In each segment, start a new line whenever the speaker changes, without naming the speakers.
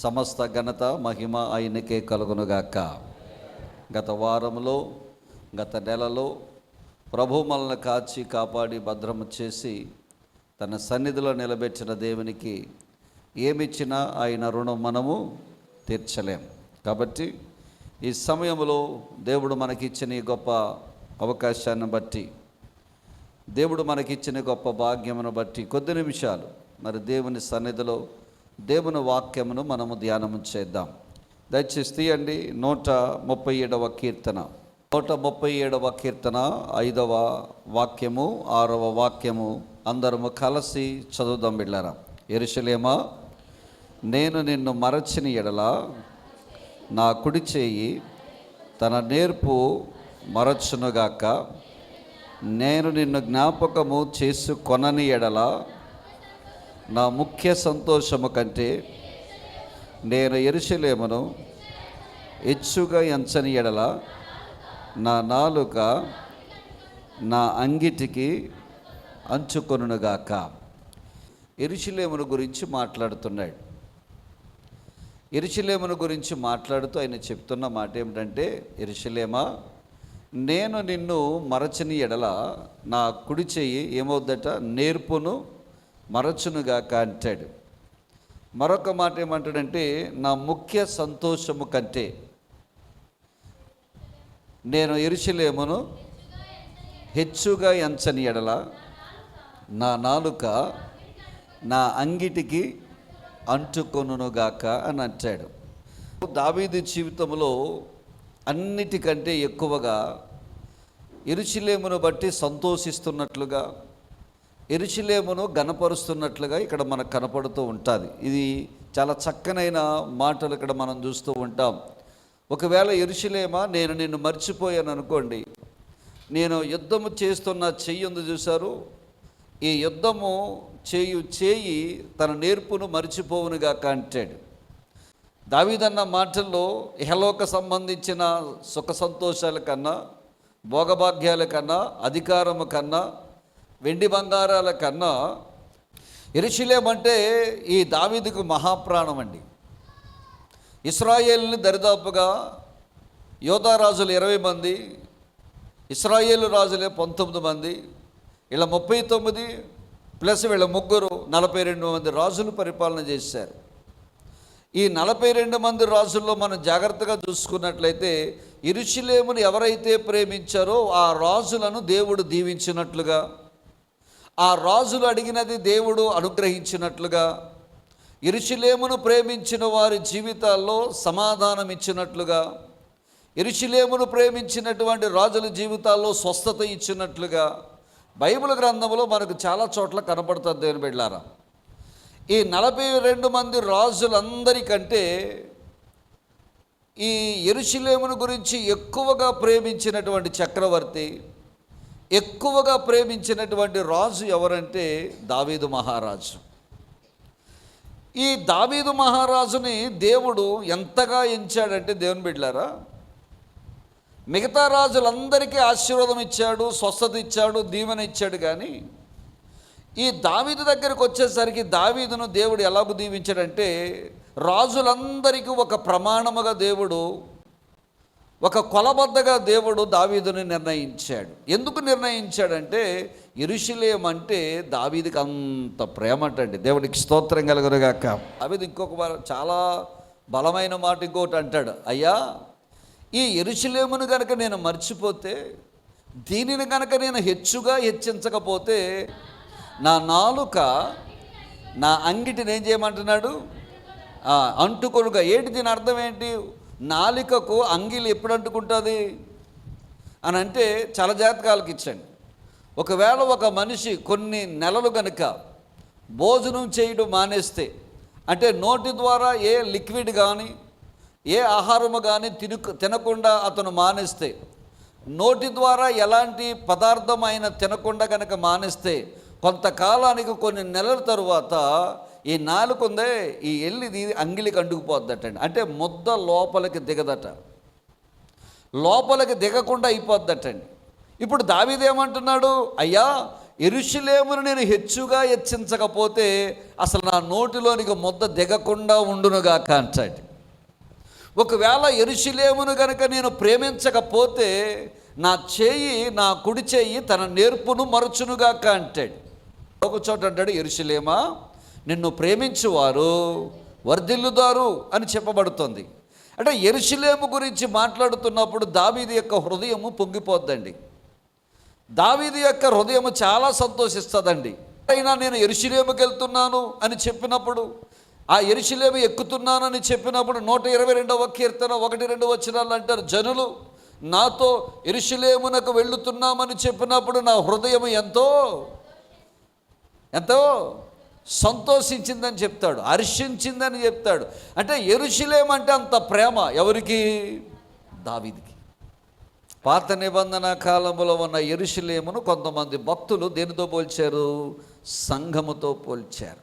సమస్త ఘనత మహిమ ఆయనకే కలుగునుగాక. గత వారంలో, గత నెలలో ప్రభు మనల్ని కాచి కాపాడి భద్రము చేసి తన సన్నిధిలో నిలబెట్టిన దేవునికి ఏమిచ్చినా ఆయన రుణం మనము తీర్చలేం. కాబట్టి ఈ సమయంలో దేవుడు మనకిచ్చిన ఈ గొప్ప అవకాశాన్ని బట్టి, దేవుడు మనకిచ్చిన గొప్ప భాగ్యమును బట్టి కొద్ది నిమిషాలు మరి దేవుని సన్నిధిలో దేవుని వాక్యమును మనము ధ్యానము చేద్దాం. దయచేసి తీయండి 137వ కీర్తన. 137వ కీర్తన 5వ వాక్యము 6వ వాక్యము అందరము కలిసి చదువుదాం. బిడ్డలారా, యెరూషలేమా, నేను నిన్ను మరచిన ఎడల నా కుడి చేయి తన నేర్పు మరచునుగాక. నేను నిన్ను జ్ఞాపకము చేసుకొనని ఎడల నా ముఖ్య సంతోషము కంటే నేను యెరూషలేమును హెచ్చుగా ఎంచని ఎడల నా నాలుక నా అంగిటికి అంచుకొనుగాక. యెరూషలేమును గురించి మాట్లాడుతున్నాడు. యెరూషలేమును గురించి మాట్లాడుతూ ఆయన చెప్తున్న మాట ఏమిటంటే, యెరూషలేమా, నేను నిన్ను మరచని ఎడల నా కుడి చెయ్యి ఏమవుద్దట, నేర్పును మరచునుగాక అంటాడు. మరొక మాట ఏమంటాడంటే, నా ముఖ్య సంతోషము కంటే నేను యెరూషలేమును హెచ్చుగా ఎంచని ఎడల నా నాలుక నా అంగిటికి అంటుకొనుగాక అని అంటాడు. దావీదు జీవితంలో అన్నిటికంటే ఎక్కువగా యెరూషలేమును బట్టి సంతోషిస్తున్నట్లుగా, యెరూషలేమును ఘనపరుస్తున్నట్లుగా ఇక్కడ మనకు కనపడుతూ ఉంటుంది. ఇది చాలా చక్కనైన మాటలు ఇక్కడ మనం చూస్తూ ఉంటాం. ఒకవేళ యెరూషలేమా, నేను నిన్ను మర్చిపోయాను అనుకోండి, నేను యుద్ధము చేస్తున్న చెయ్యి ఉంది చూశారు, ఈ యుద్ధము చేయి తన నేర్పును మర్చిపోవునుగాక అంటాడు. దావీదన్న మాటల్లో ఇహలోక సంబంధించిన సుఖ సంతోషాల కన్నా, భోగభాగ్యాల కన్నా, అధికారము కన్నా, వెండి బంగారాల కన్నా యెరూషలేము అంటే ఈ దావీదుకు మహాప్రాణం అండి. ఇశ్రాయేలుని దరిదాపుగా యోధా రాజులు 20 మంది, ఇశ్రాయేలు రాజులే 19 మంది, ఇలా 39 ప్లస్ వీళ్ళ ముగ్గురు 42 మంది రాజులు పరిపాలన చేశారు. ఈ 42 మంది రాజుల్లో మనం జాగ్రత్తగా చూసుకున్నట్లయితే యెరూషలేమును ఎవరైతే ప్రేమించారో ఆ రాజులను దేవుడు దీవించినట్లుగా, ఆ రాజులు అడిగినది దేవుడు అనుగ్రహించినట్లుగా, యెరూషలేమును ప్రేమించిన వారి జీవితాల్లో సమాధానం ఇచ్చినట్లుగా, యెరూషలేమును ప్రేమించినటువంటి రాజుల జీవితాల్లో స్వస్థత ఇచ్చినట్లుగా బైబిల్ గ్రంథంలో మనకు చాలా చోట్ల కనపడుతుంది. దేవుని బిడ్డలారా, ఈ 42 మంది రాజులందరికంటే ఈ యెరూషలేమును గురించి ఎక్కువగా ప్రేమించినటువంటి చక్రవర్తి, ఎక్కువగా ప్రేమించినటువంటి రాజు ఎవరంటే దావీదు మహారాజు. ఈ దావీదు మహారాజుని దేవుడు ఎంతగా ఎంచాడంటే, దేవుని బిడ్డలారా, మిగతా రాజులందరికీ ఆశీర్వాదం ఇచ్చాడు, స్వస్థత ఇచ్చాడు, దీవెన ఇచ్చాడు. కానీ ఈ దావీదు దగ్గరికి వచ్చేసరికి దావీదును దేవుడు ఎలాగూ దీవించాడంటే, రాజులందరికీ ఒక ప్రమాణముగా దేవుడు, ఒక కొలబద్దగా దేవుడు దావీదుని నిర్ణయించాడు. ఎందుకు నిర్ణయించాడంటే, యెరూషలేము అంటే దావీదుకి అంత ప్రేమ అంటండి. దేవుడికి స్తోత్రం కలుగునుగాక. దావీదు ఇంకొక చాలా బలమైన మాట ఇంకొకటి అంటాడు, అయ్యా, ఈ యెరూషలేమును కనుక నేను మర్చిపోతే, దీనిని కనుక నేను హెచ్చుగా హెచ్చించకపోతే నా నాలుక నా అంగిటిని ఏం చేయమంటున్నాడు, అంటుకొనుగా. ఏంటి దీని అర్థం ఏంటి? నాలికకు అంగిలి ఎప్పుడు అంటుకుంటుంది అని అంటే చాలా జాతకాలకు ఇచ్చండి. ఒకవేళ ఒక మనిషి కొన్ని నెలలు కనుక భోజనం చేయడం మానేస్తే, అంటే నోటి ద్వారా ఏ లిక్విడ్ కానీ ఏ ఆహారము కానీ తినకుండా అతను మానేస్తే, నోటి ద్వారా ఎలాంటి పదార్థం అయినా తినకుండా కనుక మానేస్తే, కొంతకాలానికి కొన్ని నెలల తరువాత ఈ నాలుక ఉందే, ఈ ఎల్లిది అంగిలికి అంటుకుపోద్దటండి. అంటే ముద్ద లోపలికి దిగదట, లోపలికి దిగకుండా అయిపోద్దటండి. ఇప్పుడు దావీదు ఏమంటున్నాడు, అయ్యా, యెరూషలేమును నేను హెచ్చుగా హెచ్చించకపోతే అసలు నా నోటిలోనికి ముద్ద దిగకుండా ఉండునుగాక అంటాడు. ఒకవేళ యెరూషలేమును గనుక నేను ప్రేమించకపోతే నా చేయి, నా కుడి చేయి తన నేర్పును మరచునుగాక అంటాడు. ఒక చోట అంటాడు, యెరూషలేమా నిన్ను ప్రేమించువారు వర్ధిల్లుదారు అని చెప్పబడుతుంది. అంటే యెరూషలేము గురించి మాట్లాడుతున్నప్పుడు దావీదు యొక్క హృదయము పొంగిపోద్దండి. దావీదు యొక్క హృదయము చాలా సంతోషిస్తుందండి. అయినా నేను యెరూషలేముకి వెళ్తున్నాను అని చెప్పినప్పుడు, ఆ యెరూషలేము ఎక్కుతున్నానని చెప్పినప్పుడు 122వ కీర్తన 1-2 వచనాలు అంటారు, జనులు నాతో యెరూషలేమునకు వెళ్ళుతున్నామని చెప్పినప్పుడు నా హృదయం ఎంతో ఎంతో సంతోషించిందని చెప్తాడు, హర్షించిందని చెప్తాడు. అంటే యెరూషలేము అంటే అంత ప్రేమ ఎవరికి? దావీదుకి. పాత నిబంధన కాలంలో ఉన్న యెరూషలేమును కొంతమంది భక్తులు దేనితో పోల్చారు? సంఘముతో పోల్చారు.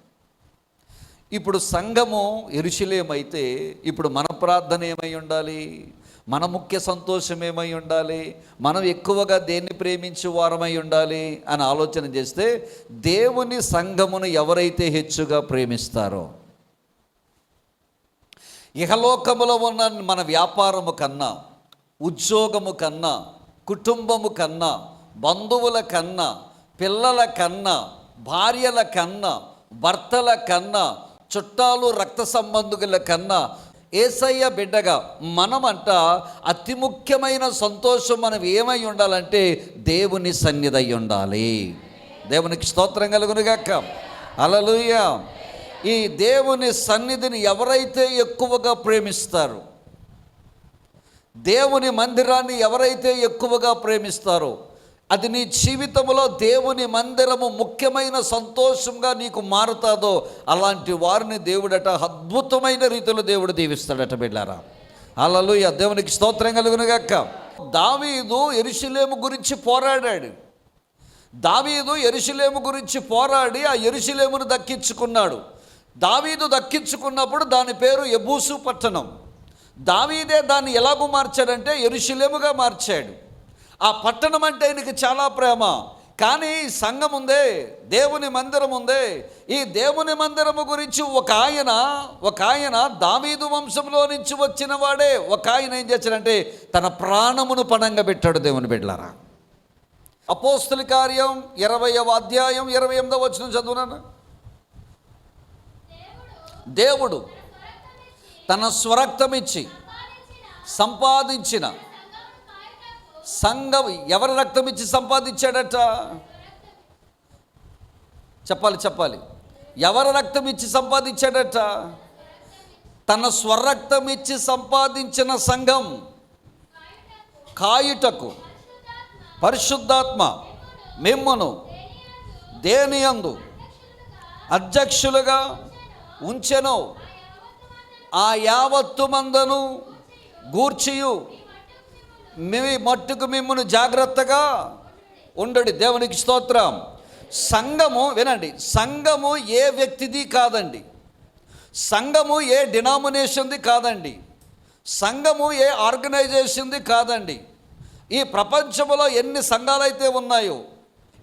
ఇప్పుడు సంఘము యెరూషలేము అయితే ఇప్పుడు మన ప్రార్థన ఏమై ఉండాలి? మన ముఖ్య సంతోషం ఏమై ఉండాలి? మనం ఎక్కువగా దేన్ని ప్రేమించే వారమై ఉండాలి అని ఆలోచన చేస్తే, దేవుని సంఘమును ఎవరైతే హెచ్చుగా ప్రేమిస్తారో, ఇహలోకములో ఉన్న మన వ్యాపారము కన్నా, ఉద్యోగము కన్నా, కుటుంబము కన్నా, బంధువుల కన్నా, పిల్లల కన్నా, భార్యల కన్నా, భర్తల కన్నా, చుట్టాలు రక్త సంబంధుల కన్నా యేసయ్య బిడ్డగా మనమంట అతి ముఖ్యమైన సంతోషం మనం ఏమై ఉండాలంటే దేవుని సన్నిధి అయి ఉండాలి. దేవునికి స్తోత్రం కలుగునుగాక. హల్లెలూయా. ఈ దేవుని సన్నిధిని ఎవరైతే ఎక్కువగా ప్రేమిస్తారో, దేవుని మందిరాన్ని ఎవరైతే ఎక్కువగా ప్రేమిస్తారో, అది నీ జీవితంలో దేవుని మందిరము ముఖ్యమైన సంతోషంగా నీకు మారుతాదో అలాంటి వారిని దేవుడట అద్భుతమైన రీతిలో దేవుడు దీవిస్తాడట బిడ్డారా. హల్లెలూయా. దేవునికి స్తోత్రం కలుగునుగాక. దావీదు యెరూషలేము గురించి పోరాడాడు. దావీదు యెరూషలేము గురించి పోరాడి ఆ యెరూషలేమును దక్కించుకున్నాడు. దావీదు దక్కించుకున్నప్పుడు దాని పేరు యెబూసు పట్టణం. దావీదే దాన్ని ఎలాగూ మార్చాడంటే యెరూషలేముగా మార్చాడు. ఆ పట్టణం అంటే ఆయనకి చాలా ప్రేమ. కానీ సంఘం ఉందే, దేవుని మందిరం ఉందే, ఈ దేవుని మందిరము గురించి ఒక ఆయన దావీదు వంశంలో నుంచి వచ్చిన వాడే ఒక ఆయన ఏం చేశాడంటే తన ప్రాణమును పణంగా పెట్టాడు. దేవుని బిడ్డలారా, అపోస్తుల కార్యం 20వ అధ్యాయం 28వ వచనం చదువునాను. దేవుడు తన స్వరక్తమిచ్చి సంపాదించిన సంఘం, ఎవరి రక్తం ఇచ్చి సంపాదించాడట? చెప్పాలి. ఎవరి రక్తం ఇచ్చి సంపాదించాడట? తన స్వరక్తం ఇచ్చి సంపాదించిన సంఘం కాయుటకు పరిశుద్ధాత్మ మిమ్మును దేనియందు అధ్యక్షులుగా ఉంచెను. ఆ యావత్తు మందను గూర్చియు మీ మట్టుకు మిమ్మును జాగ్రత్తగా ఉండడి. దేవునికి స్తోత్రం. సంఘము వినండి, సంఘము ఏ వ్యక్తిది కాదండి, సంఘము ఏ డినామినేషన్ది కాదండి, సంఘము ఏ ఆర్గనైజేషన్ది కాదండి. ఈ ప్రపంచంలో ఎన్ని సంఘాలైతే ఉన్నాయో,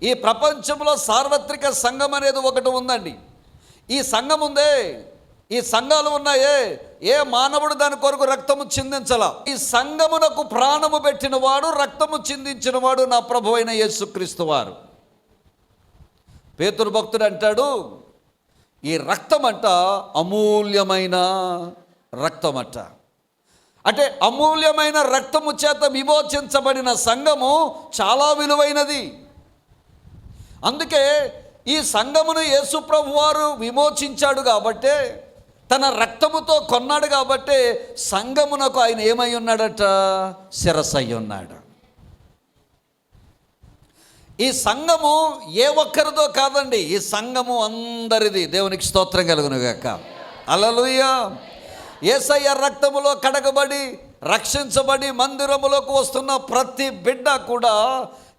ఈ ప్రపంచంలో సార్వత్రిక సంఘం అనేది ఒకటి ఉందండి. ఈ సంఘం ఉందే, ఈ సంఘాలు ఉన్నాయే, ఏ మానవుడు దాని కొరకు రక్తము చిందించాల. ఈ సంఘమునకు ప్రాణము పెట్టిన వాడు, రక్తము చిందించిన వాడు నా ప్రభు అయిన యేసుక్రీస్తు వారు. పేతురు భక్తుడు అంటాడు, ఈ రక్తమంట అమూల్యమైన రక్తమట. అంటే అమూల్యమైన రక్తము చేత విమోచించబడిన సంఘము చాలా విలువైనది. అందుకే ఈ సంఘమును యేసు ప్రభు వారు విమోచించాడు కాబట్టే, తన రక్తముతో కొన్నాడు కాబట్టే సంఘమునకు ఆయన ఏమై ఉన్నాడట? శిరస్సు ఉన్నాడు. ఈ సంఘము ఏ ఒక్కరిదో కాదండి, ఈ సంఘము అందరిది. దేవునికి స్తోత్రం కలుగునుగాక. హల్లెలూయా. యేసయ్య రక్తములో కడగబడి రక్షించబడి మందిరములోకి వస్తున్న ప్రతి బిడ్డ కూడా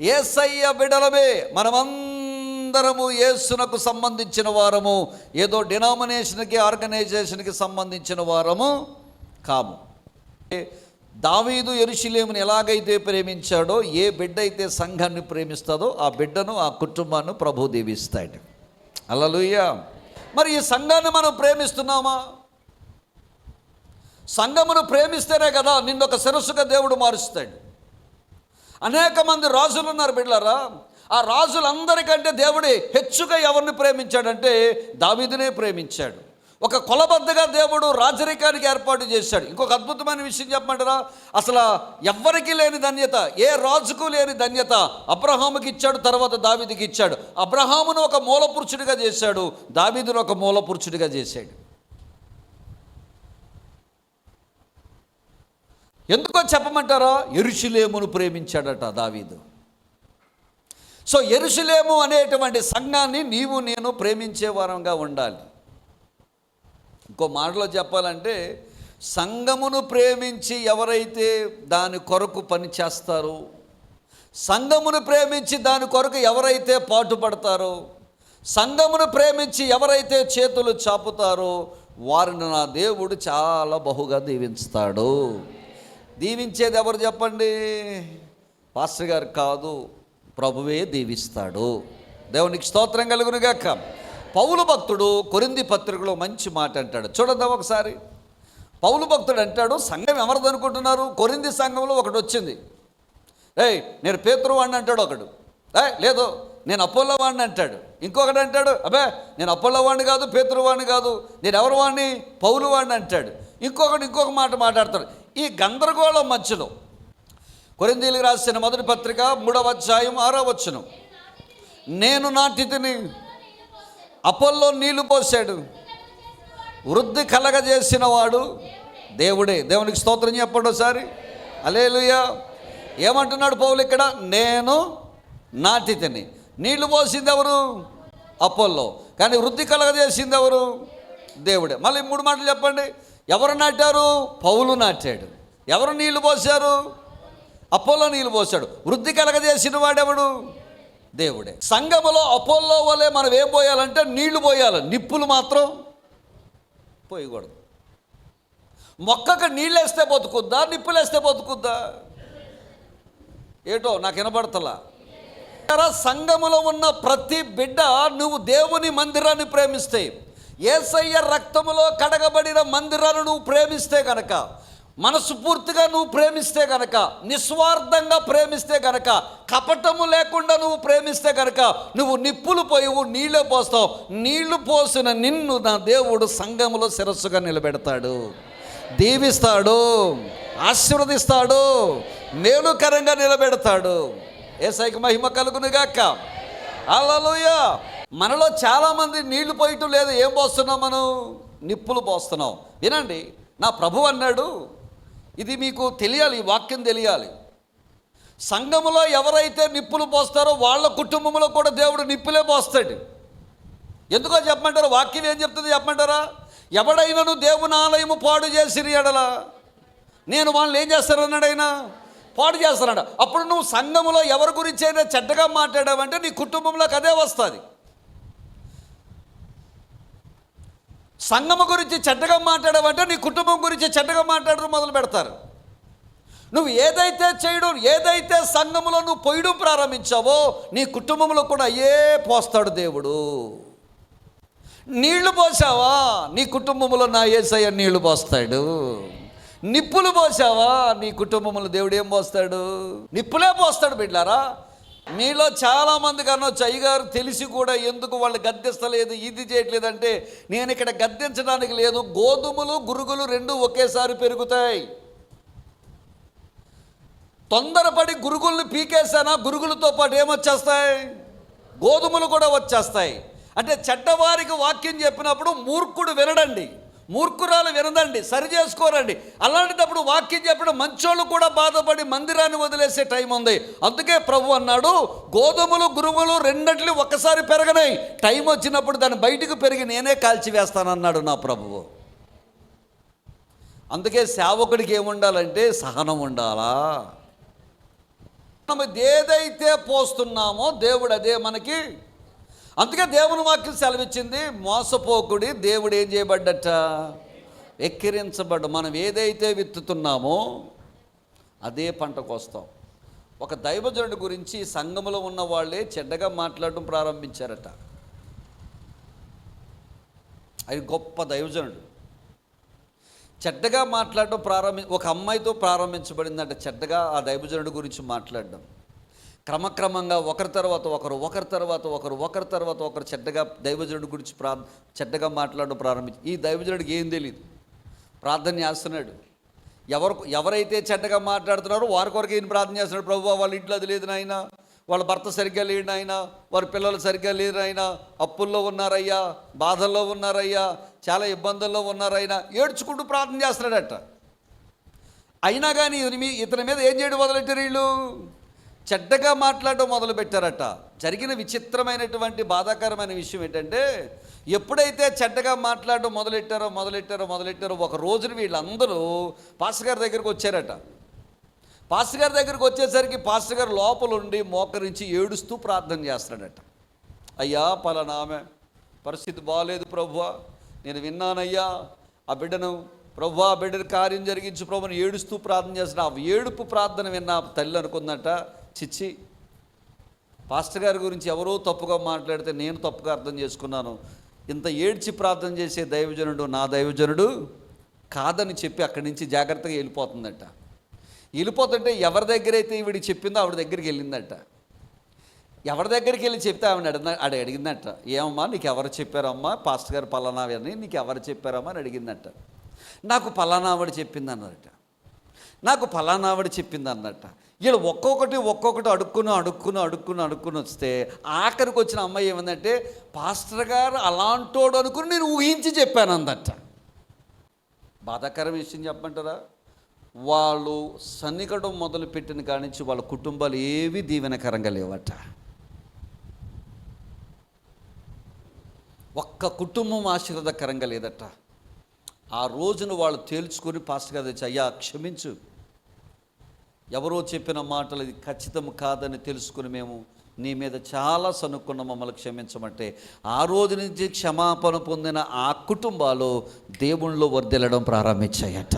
యేసయ్య బిడ్డలమే. మనమందరము యేసునకు సంబంధించిన వారము, ఏదో డినామినేషన్కి ఆర్గనైజేషన్కి సంబంధించిన వారము కాము. దావీదు యెరూషలేమును ఎలాగైతే ప్రేమించాడో, ఏ బిడ్డ అయితే సంఘాన్ని ప్రేమిస్తాడో ఆ బిడ్డను, ఆ కుటుంబాన్ని ప్రభువు దీవిస్తాడు. హల్లెలూయా. మరి ఈ సంఘాన్ని మనం ప్రేమిస్తున్నామా? సంఘమును ప్రేమిస్తేనే కదా నిన్ను ఒక శిరస్సుగా దేవుడు మారుస్తాడు. అనేక మంది రాజులు ఉన్నారు బిడ్డలారా. ఆ రాజులందరికంటే దేవుడు హెచ్చుగా ఎవరిని ప్రేమించాడంటే దావీదునే ప్రేమించాడు. ఒక కొలబద్దగా దేవుడు రాజరికానికి ఏర్పాటు చేశాడు. ఇంకొక అద్భుతమైన విషయం చెప్పమంటారా? అసలు ఎవ్వరికీ లేని ధన్యత, ఏ రాజుకు లేని ధన్యత అబ్రహాముకి ఇచ్చాడు, తర్వాత దావీదుకి ఇచ్చాడు. అబ్రహామును ఒక మూలపురుషుడిగా చేశాడు, దావీదును ఒక మూలపురుషుడిగా చేశాడు. ఎందుకో చెప్పమంటారా? యెరూషలేమును ప్రేమించాడట దావీదు. సో యెరూషలేము అనేటువంటి సంఘాన్ని నీవు నేను ప్రేమించే వారంగా ఉండాలి. ఇంకో మాటలో చెప్పాలంటే, సంఘమును ప్రేమించి ఎవరైతే దాని కొరకు పని చేస్తారో, సంఘమును ప్రేమించి దాని కొరకు ఎవరైతే పాటుపడతారో, సంఘమును ప్రేమించి ఎవరైతే చేతులు చాపుతారో వారిని నా దేవుడు చాలా బహుగా దీవిస్తాడు. దీవించేది ఎవరు చెప్పండి? పాస్టర్ గారు కాదు, ప్రభువే దీవిస్తాడు. దేవునికి స్తోత్రం కలుగునుగాక. పౌలు భక్తుడు కొరింథీ పత్రికలో మంచి మాట అంటాడు. చూడద్దాం ఒకసారి. పౌలు భక్తుడు అంటాడు, సంఘం ఎవరిది అనుకుంటున్నారు? కొరింథీ సంఘంలో ఒకటి వచ్చింది. నేను పేతురు వాడిని అంటాడు ఒకడు. లేదు నేను అపోల్లో వాడిని అంటాడు. ఇంకొకటి అంటాడు, అబ్బే నేను అపోల్లో వాడిని కాదు, పేతురు వాడిని కాదు, నేను ఎవరు వాడిని? పౌలు వాడిని అంటాడు. ఇంకొక మాట మాట్లాడతాడు. ఈ గందరగోళం మధ్యలో కొరింథీయులకు రాసిన మొదటి పత్రిక 3వ అధ్యాయం 6వ వచనం, నేను నాటితిని, అపోల్లో నీళ్లు పోసాడు, వృద్ధి కలగజేసిన వాడు దేవుడే. దేవునికి స్తోత్రం చెప్పండి ఒకసారి. హల్లెలూయా. ఏమంటున్నాడు పౌలు ఇక్కడ? నేను నాటితిని. నీళ్లు పోసింది ఎవరు? అపోల్లో. కానీ వృద్ధి కలగజేసింది ఎవరు? దేవుడే. మళ్ళీ 3 మాటలు చెప్పండి. ఎవరు నాటారు? పౌలు నాటాడు. ఎవరు నీళ్లు పోశారు? అపోల్లో నీళ్లు పోశాడు. వృద్ధి కలగజేసిన వాడెవడు? దేవుడే. సంఘములో అపోల్లో వలె మనం ఏం పోయాలంటే నీళ్లు పోయాలి, నిప్పులు మాత్రం పోయకూడదు. మొక్కకు నీళ్ళు వేస్తే బతుకుద్దా, నిప్పులు వేస్తే బతుకుద్దా? ఏటో నాకు వినపడతలా. సంఘములో ఉన్న ప్రతి బిడ్డ నువ్వు దేవుని మందిరాన్ని ప్రేమిస్తే, యేసయ్య రక్తములో కడగబడిన మందిరాన్ని నువ్వు ప్రేమిస్తే కనుక, మనస్ఫూర్తిగా నువ్వు ప్రేమిస్తే కనుక, నిస్వార్థంగా ప్రేమిస్తే కనుక, కపటము లేకుండా నువ్వు ప్రేమిస్తే కనుక, నువ్వు నిప్పులు పోయివు, నీళ్ళే పోస్తావు. నీళ్లు పోసిన నిన్ను నా దేవుడు సంఘములో శిరస్సుగా నిలబెడతాడు, దీవిస్తాడు, ఆశీర్వదిస్తాడు, మేలుకరంగా నిలబెడతాడు. యేసయ్యకి మహిమ కలుగునుగాక. హల్లెలూయా. మనలో చాలామంది నీళ్లు పోయటం లేదు. ఏం పోస్తున్నాం మనం? నిప్పులు పోస్తున్నాం. వినండి, నా ప్రభు అన్నాడు, ఇది మీకు తెలియాలి, ఈ వాక్యం తెలియాలి. సంఘములో ఎవరైతే నిప్పులు పోస్తారో వాళ్ళ కుటుంబంలో కూడా దేవుడు నిప్పులే పోస్తాడు. ఎందుకో చెప్పమంటారా? వాక్యం ఏం చెప్తుంది చెప్పమంటారా? ఎవడైనాను దేవుని ఆలయము పాడు చేసిరి ఎడల నేను వాళ్ళని ఏం చేస్తానన్నాడు? ఆయన పాడు చేస్తానన్నాడు. అప్పుడు నువ్వు సంఘములో ఎవరి గురించి అయినా చెడ్డగా మాట్లాడావంటే నీ కుటుంబంలోకి అదే వస్తుంది. సంఘము గురించి చెడ్డగా మాట్లాడావంటే నీ కుటుంబం గురించి చెడ్డగా మాట్లాడడం మొదలు పెడతారు. నువ్వు ఏదైతే చేయడం, ఏదైతే సంఘములో నువ్వు పోయడం ప్రారంభించావో నీ కుటుంబంలో కూడా అయ్యే పోస్తాడు దేవుడు. నీళ్లు పోసావా, నీ కుటుంబంలో నా యేసయ్య నీళ్లు పోస్తాడు. నిప్పులు పోసావా, నీ కుటుంబంలో దేవుడు ఏం పోస్తాడు? నిప్పులే పోస్తాడు. బిడ్డారా, మీలో చాలామందికి అనొచ్చు, అయ్యగారు తెలిసి కూడా ఎందుకు వాళ్ళు గద్దెస్తలేదు, ఇది చేయట్లేదంటే, నేను ఇక్కడ గద్దెంచడానికి లేదు. గోధుమలు గురుగులు రెండు ఒకేసారి పెరుగుతాయి. తొందరపడి గురుగుల్ని పీకేసానా, గురుగులతో పాటు ఏమొచ్చేస్తాయి? గోధుమలు కూడా వచ్చేస్తాయి. అంటే చెడ్డవారికి వాక్యం చెప్పినప్పుడు మూర్ఖుడు వినడండి, మూర్ఖురాలు వినదండి, సరి చేసుకోరండి. అలాంటిటప్పుడు వాక్యం చెప్పడం మంచోళ్ళు కూడా బాధపడి మందిరాన్ని వదిలేసే టైం ఉంది. అందుకే ప్రభు అన్నాడు, గోధుమలు గురువులు రెండిట్లు ఒక్కసారి పెరగనాయి, టైం వచ్చినప్పుడు దాన్ని బయటకు పెరిగి నేనే కాల్చివేస్తానన్నాడు నా ప్రభువు. అందుకే సేవకుడికి ఏముండాలంటే సహనం ఉండాలా. మనం ఏదైతే పోస్తున్నామో దేవుడు అదే మనకి. అందుకే దేవుని వాక్యం సెలవిచ్చింది, మోసపోకుడి, దేవుడు ఏం చేయబడ్డట? ఎక్కిరించబడ్డ. మనం ఏదైతే విత్తుతున్నామో అదే పంట కోస్తాం. ఒక దైవజనుడి గురించి సంఘములో ఉన్న వాళ్ళే చెడ్డగా మాట్లాడడం ప్రారంభించారట. ఆయన గొప్ప దైవజనుడు. చెడ్డగా మాట్లాడడం ఒక అమ్మాయితో ప్రారంభించబడిందంట చెడ్డగా ఆ దైవజనుడి గురించి మాట్లాడడం. క్రమక్రమంగా ఒకరి తర్వాత ఒకరు చెడ్డగా దైవజనుడి గురించి చెడ్డగా మాట్లాడడం ప్రారంభించి, ఈ దైవజనుడికి ఏం తెలియదు, ప్రార్థన చేస్తున్నాడు. ఎవరైతే చెడ్డగా మాట్లాడుతున్నారో వారి కొరకు ఏం ప్రార్థన చేస్తున్నాడు, ప్రభువా వాళ్ళ ఇంట్లో అది లేదు నాయన, వాళ్ళ భర్త సరిగ్గా లేడు నాయన, వారి పిల్లలు సరిగ్గా లేరు నాయన, అప్పుల్లో ఉన్నారయ్యా, బాధల్లో ఉన్నారయ్యా, చాలా ఇబ్బందుల్లో ఉన్నారయ్యా, ఏడ్చుకుంటూ ప్రార్థన చేస్తున్నాడట. అయినా కానీ ఇతని మీద ఏం చేయడం మొదలెట్టారు, వీళ్ళు చెడ్డగా మాట్లాడడం మొదలుపెట్టారట. జరిగిన విచిత్రమైనటువంటి బాధాకరమైన విషయం ఏంటంటే, ఎప్పుడైతే చెడ్డగా మాట్లాడడం మొదలెట్టారో ఒక రోజున వీళ్ళందరూ పాస్టర్ గారి దగ్గరికి వచ్చారట. పాస్టర్ గారి దగ్గరికి వచ్చేసరికి పాస్టర్ గారు లోపల ఉండి మోకరించి ఏడుస్తూ ప్రార్థన చేస్తున్నాడట. అయ్యా పలానా ఆమె పరిస్థితి బాగాలేదు ప్రభువా, నేను విన్నానయ్యా, ఆ బిడ్డను ప్రభువా, ఆ బిడ్డను కార్యం జరిగించు ప్రభుని ఏడుస్తూ ప్రార్థన చేస్తున్నా. ఆ ఏడుపు ప్రార్థన విన్న తల్లి అనుకుందట, చిచ్చి పాస్టర్ గారి గురించి ఎవరో తప్పుగా మాట్లాడితే నేను తప్పుగా అర్థం చేసుకున్నాను, ఇంత ఏడ్చి ప్రార్థన చేసే దైవజనుడు నా దైవజనుడు కాదని చెప్పి అక్కడి నుంచి జాగ్రత్తగా వెళ్ళిపోతుందట. వెళ్ళిపోతుంటే ఎవరి దగ్గర అయితే ఈవిడికి చెప్పిందో ఆవిడ దగ్గరికి వెళ్ళిందట. ఎవరి దగ్గరికి వెళ్ళి చెప్తే ఆవిడ అడిగిందట, ఏమమ్మా నీకు ఎవరు చెప్పారమ్మా పాస్టర్ గారు పలానావి అని నీకు ఎవరు చెప్పారమ్మా అని అడిగిందట. నాకు పలానావిడ చెప్పింది అన్నదట. నాకు పలానావిడ చెప్పింది అన్నట్ట. వీళ్ళు ఒక్కొక్కటి అడుక్కుని వస్తే ఆఖరికి వచ్చిన అమ్మాయి ఏమందంటే, పాస్టర్ గారు అలాంటోడు అనుకుని నేను ఊహించి చెప్పాను అందట. బాధాకరం విషయం చెప్పమంటారా, వాళ్ళు సన్నికడం మొదలుపెట్టిన కాడి నుంచి వాళ్ళ కుటుంబాలు ఏవి దీవెనకరంగా లేవట. ఒక్క కుటుంబం ఆశీర్వాదకరంగా లేదట. ఆ రోజున వాళ్ళు తేల్చుకొని పాస్టర్ గారు తెచ్చి, అయ్యా క్షమించు, ఎవరో చెప్పిన మాటలు ఇది ఖచ్చితం కాదని తెలుసుకుని మేము నీ మీద చాలా సనుక్కున్న మమ్మల్ని క్షమించమంటే, ఆ రోజు నుంచి క్షమాపణ పొందిన ఆ కుటుంబాలు దేవుళ్ళలో వర్ధిల్లడం ప్రారంభించాయట.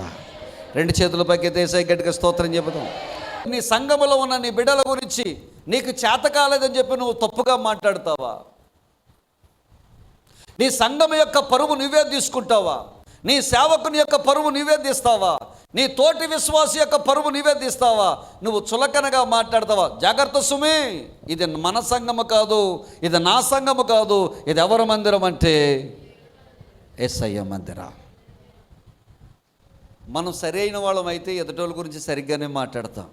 రెండు చేతుల పైకి దేశాయి గట్టిగా స్తోత్రం చెబుతాం. నీ సంఘములో ఉన్న నీ బిడ్డల గురించి నీకు చేత కాలేదని చెప్పి నువ్వు తప్పుగా మాట్లాడతావా? నీ సంఘం యొక్క పరువు నువ్వే తీసుకుంటావా? నీ సేవకుని యొక్క పరువు నువ్వే తీస్తావా? నీ తోటి విశ్వాసి యొక్క పరువు నువ్వే తీస్తావా? నువ్వు చులకనగా మాట్లాడతావా? జాగ్రత్త సుమి, ఇది మన సంఘము కాదు, ఇది నా సంఘము కాదు, ఇది ఎవరి మందిరం అంటే యేసయ్య మందిరం. మనం సరైన వాళ్ళం అయితే ఎదుటోళ్ళ గురించి సరిగ్గానే మాట్లాడతాం.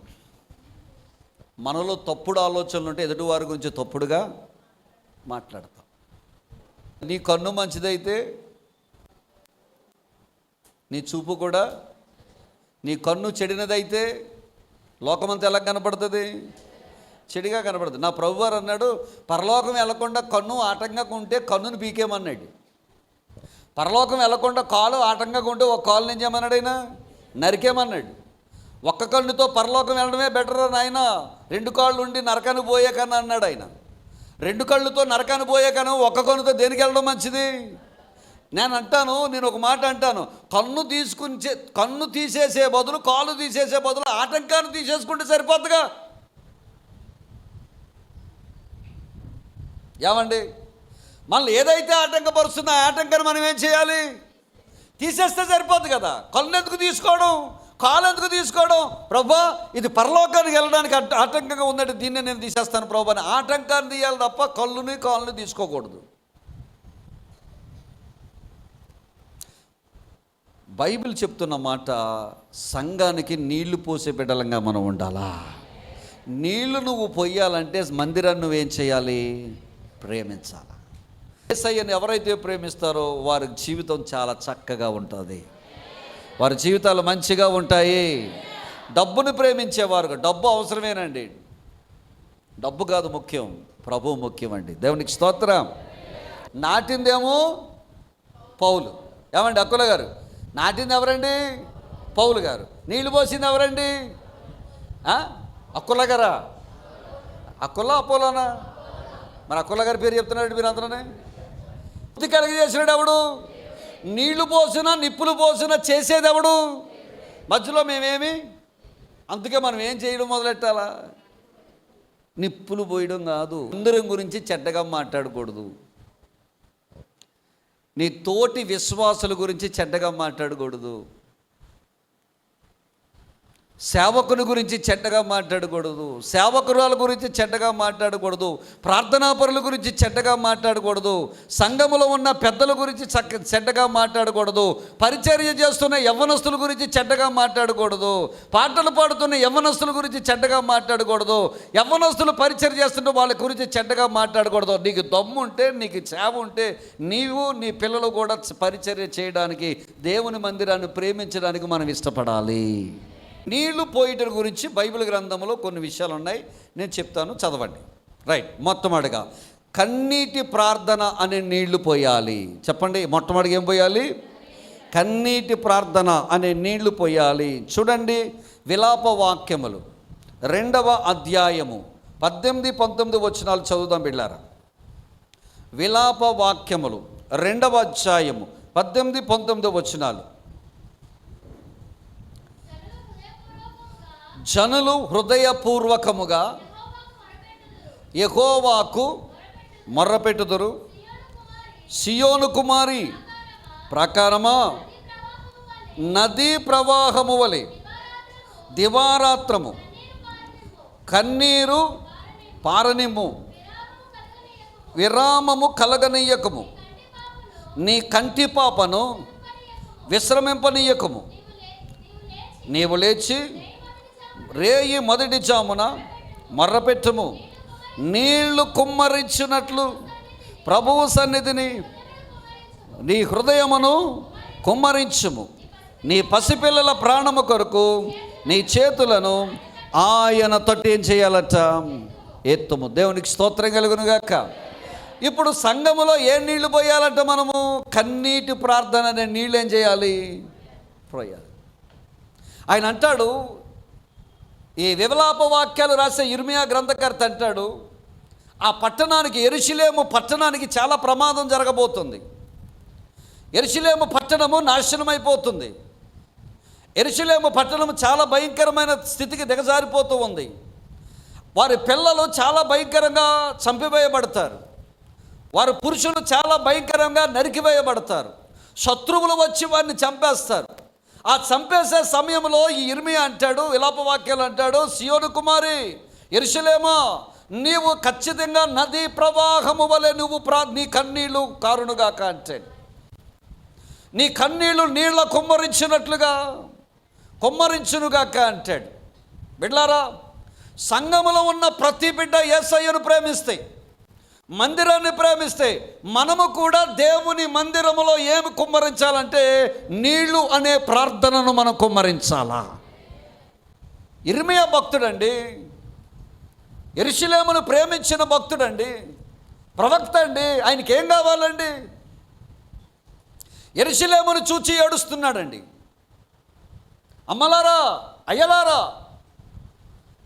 మనలో తప్పుడు ఆలోచనలు ఉంటే ఎదుటి వారి గురించి తప్పుడుగా మాట్లాడతాం. నీ కన్ను మంచిదైతే నీ చూపు కూడా, నీ కన్ను చెడినదైతే లోకమంతా ఎలా కనపడుతుంది? చెడిగా కనపడుతుంది. నా ప్రభువారు అన్నాడు, పరలోకం వెళ్ళకుండా కన్ను ఆటంకంగా ఉంటే కన్నును పీకేమన్నాడు. పరలోకం వెళ్ళకుండా కాలు ఆటంకంగా ఉంటే ఒక కాలు ఏం చేయమన్నాడు, ఆయన నరికేమన్నాడు. ఒక్క కన్నుతో పరలోకం వెళ్ళడమే బెటర్ నాయన, రెండు కాళ్ళు ఉండి నరకానికి పోయే కన్నా అన్నాడు ఆయన. రెండు కళ్ళుతో నరకానికి పోయే కన్నా ఒక్క కన్నుతో దేనికి వెళ్ళడం మంచిది? నేను ఒక మాట అంటాను, కన్ను తీసేసే బదులు, కాలు తీసేసే బదులు ఆటంకాన్ని తీసేసుకుంటే సరిపోతుందిగా. ఏమండి, మనల్ని ఏదైతే ఆటంకపరుస్తుందో ఆ ఆటంకాన్ని మనం ఏం చేయాలి? తీసేస్తే సరిపోద్ది కదా. కన్ను ఎందుకు తీసుకోవడం, కాలు ఎందుకు తీసుకోవడం? ప్రభా ఇది పరలోకానికి వెళ్ళడానికి ఆటంకంగా ఉందంటే దీన్నే నేను తీసేస్తాను ప్రభా అని ఆటంకాన్ని తీయాలి తప్ప కాలుని తీసుకోకూడదు. బైబిల్ చెప్తున్న మాట, సంఘానికి నీళ్లు పోసే బిడ్డలంగా మనం ఉండాలా. నీళ్లు నువ్వు పొయ్యాలంటే మందిరాన్ని నువ్వేం చేయాలి? ప్రేమించాలి. యేసయ్యను ఎవరైతే ప్రేమిస్తారో వారి జీవితం చాలా చక్కగా ఉంటుంది, వారి జీవితాలు మంచిగా ఉంటాయి. డబ్బును ప్రేమించేవారు, డబ్బు అవసరమేనండి, డబ్బు కాదు ముఖ్యం, ప్రభువు ముఖ్యం అండి. దేవునికి స్తోత్రం. నాటిందేమో పౌలు. ఏమండి అక్కుల గారు? నాటింది ఎవరండి? పౌలు గారు. నీళ్లు పోసింది ఎవరండి? అక్కుల గారా? అక్కుల అపోలోనా? మరి అక్కుల గారి పేరు చెప్తున్నాడు మీరు అందరూనే. బుద్ధి కలిగజేసినాడు ఎవడు? నీళ్లు పోసినా నిప్పులు పోసినా చేసేది ఎవడు? మధ్యలో మేమేమి అందుకే మనం ఏం చేయడం మొదలెట్టాలా? నిప్పులు పోయడం కాదు. అందరం గురించి చెడ్డగా మాట్లాడకూడదు. నీ తోటి విశ్వాసుల గురించి చెడ్డగా మాట్లాడకూడదు. సేవకుని గురించి చెడ్డగా మాట్లాడకూడదు. సేవకురాల గురించి చెడ్డగా మాట్లాడకూడదు. ప్రార్థనాపరుల గురించి చెడ్డగా మాట్లాడకూడదు. సంఘములో ఉన్న పెద్దల గురించి చెడ్డగా మాట్లాడకూడదు. పరిచర్య చేస్తున్న యవ్వనస్తుల గురించి చెడ్డగా మాట్లాడకూడదు. పాటలు పాడుతున్న యవ్వనస్తుల గురించి చెడ్డగా మాట్లాడకూడదు. యవ్వనస్తులు పరిచర్య చేస్తున్న వాళ్ళ గురించి చెడ్డగా మాట్లాడకూడదు. నీకు దమ్ము ఉంటే, నీకు సేవ ఉంటే, నీవు నీ పిల్లలు కూడా పరిచర్య చేయడానికి, దేవుని మందిరాన్ని ప్రేమించడానికి మనం ఇష్టపడాలి. నీళ్లు పోయటం గురించి బైబిల్ గ్రంథంలో కొన్ని విషయాలు ఉన్నాయి, నేను చెప్తాను, చదవండి. రైట్. మొట్టమొదటిగా కన్నీటి ప్రార్థన అనే నీళ్లు పోయాలి. చెప్పండి, మొట్టమొదటిగా ఏం పోయాలి? కన్నీటి ప్రార్థన అనే నీళ్లు పోయాలి. చూడండి, విలాప వాక్యములు 2వ అధ్యాయము 18-19 వచనాలు చదువుదాం బిడ్డారా. విలాప వాక్యములు 2వ అధ్యాయము 18-19 వచనాలు. జనులు హృదయపూర్వకముగా యెహోవాకు మొర్రపెట్టుదురు. సియోను కుమారి ప్రకారమా నదీ ప్రవాహము వలె దివారాత్రము కన్నీరు పారనిమ్ము, విరామము కలగనీయకము, నీ కంటి పాపను విశ్రమింపనీయకము. నీవు లేచి రేయి మొదటి జామున మొర్రపెట్టుము. నీళ్లు కుమ్మరించినట్లు ప్రభువు సన్నిధిని నీ హృదయమును కుమ్మరించుము. నీ పసిపిల్లల ప్రాణము కొరకు నీ చేతులను ఆయన తోటి ఏం చేయాలట? ఎత్తుము. దేవునికి స్తోత్రం కలుగునుగాక. ఇప్పుడు సంఘములో ఏ నీళ్లు పోయాలంట? మనము కన్నీటి ప్రార్థన అనే నీళ్ళు ఏం చేయాలి? పోయాలి. ఆయన అంటాడు, ఈ విలాప వాక్యాలు రాసే ఇర్మియా గ్రంథకర్త అంటాడు, ఆ పట్టణానికి, యెరూషలేము పట్టణానికి చాలా ప్రమాదం జరగబోతుంది. యెరూషలేము పట్టణము నాశనమైపోతుంది. యెరూషలేము పట్టణము చాలా భయంకరమైన స్థితికి దిగజారిపోతూ ఉంది. వారి పిల్లలు చాలా భయంకరంగా చంపివేయబడతారు. వారి పురుషులు చాలా భయంకరంగా నరికివేయబడతారు. శత్రువులు వచ్చి వారిని చంపేస్తారు. ఆ చంపేసే సమయంలో ఈ ఇర్మియా అంటాడు, విలాపవాక్యాలు అంటాడు, సియోను కుమారి, యెరూషలేమా, నీవు ఖచ్చితంగా నదీ ప్రవాహము వలె నువ్వు నీ కన్నీళ్లు కారునుగాక అంటాడు. నీ కన్నీళ్లు నీళ్ల కుమ్మరించునుగాక అంటాడు. బిడ్లారా, సంఘములో ఉన్న ప్రతి బిడ్డ యేసయ్యను ప్రేమిస్తే, మందిరాన్ని ప్రేమిస్తే, మనము కూడా దేవుని మందిరములో ఏమి కుమ్మరించాలంటే నీళ్లు అనే ప్రార్థనను మనం కుమ్మరించాలా. ఇర్మియా భక్తుడండి, యెరూషలేమును ప్రేమించిన భక్తుడండి, ప్రవక్త అండి. ఆయనకి ఏం కావాలండి? యెరూషలేమును చూచి ఏడుస్తున్నాడండి. అమ్మలారా, అయ్యలారా,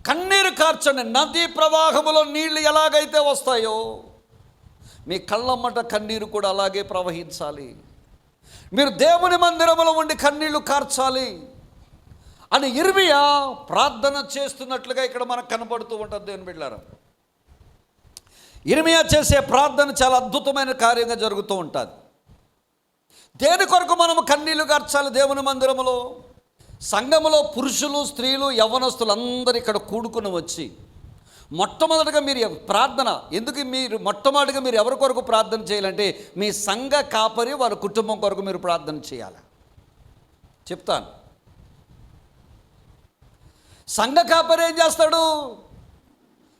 కన్నీరు కార్చండి. నదీ ప్రవాహములో నీళ్లు ఎలాగైతే వస్తాయో మీ కళ్ళమ్మట కన్నీరు కూడా అలాగే ప్రవహించాలి. మీరు దేవుని మందిరములో ఉండి కన్నీళ్లు కార్చాలి అని ఇర్మియా ప్రార్థన చేస్తున్నట్లుగా ఇక్కడ మనకు కనబడుతూ ఉంటుంది. దేవుని బిడ్డలారా, ఇర్మియా చేసే ప్రార్థన చాలా అద్భుతమైన కార్యంగా జరుగుతూ ఉంటుంది. దేని కొరకు మనము కన్నీళ్లు కార్చాలి? దేవుని మందిరములో, సంఘములో పురుషులు, స్త్రీలు, యవ్వనస్తులు అందరూ ఇక్కడ కూడుకుని వచ్చి మొట్టమొదటిగా మీరు ప్రార్థన ఎందుకు, మీరు మొట్టమొదటిగా మీరు ఎవరి కొరకు ప్రార్థన చేయాలంటే మీ సంఘ కాపరి వారి కుటుంబం కొరకు మీరు ప్రార్థన చేయాలి. చెప్తాను. సంఘ కాపరి ఏం చేస్తాడు?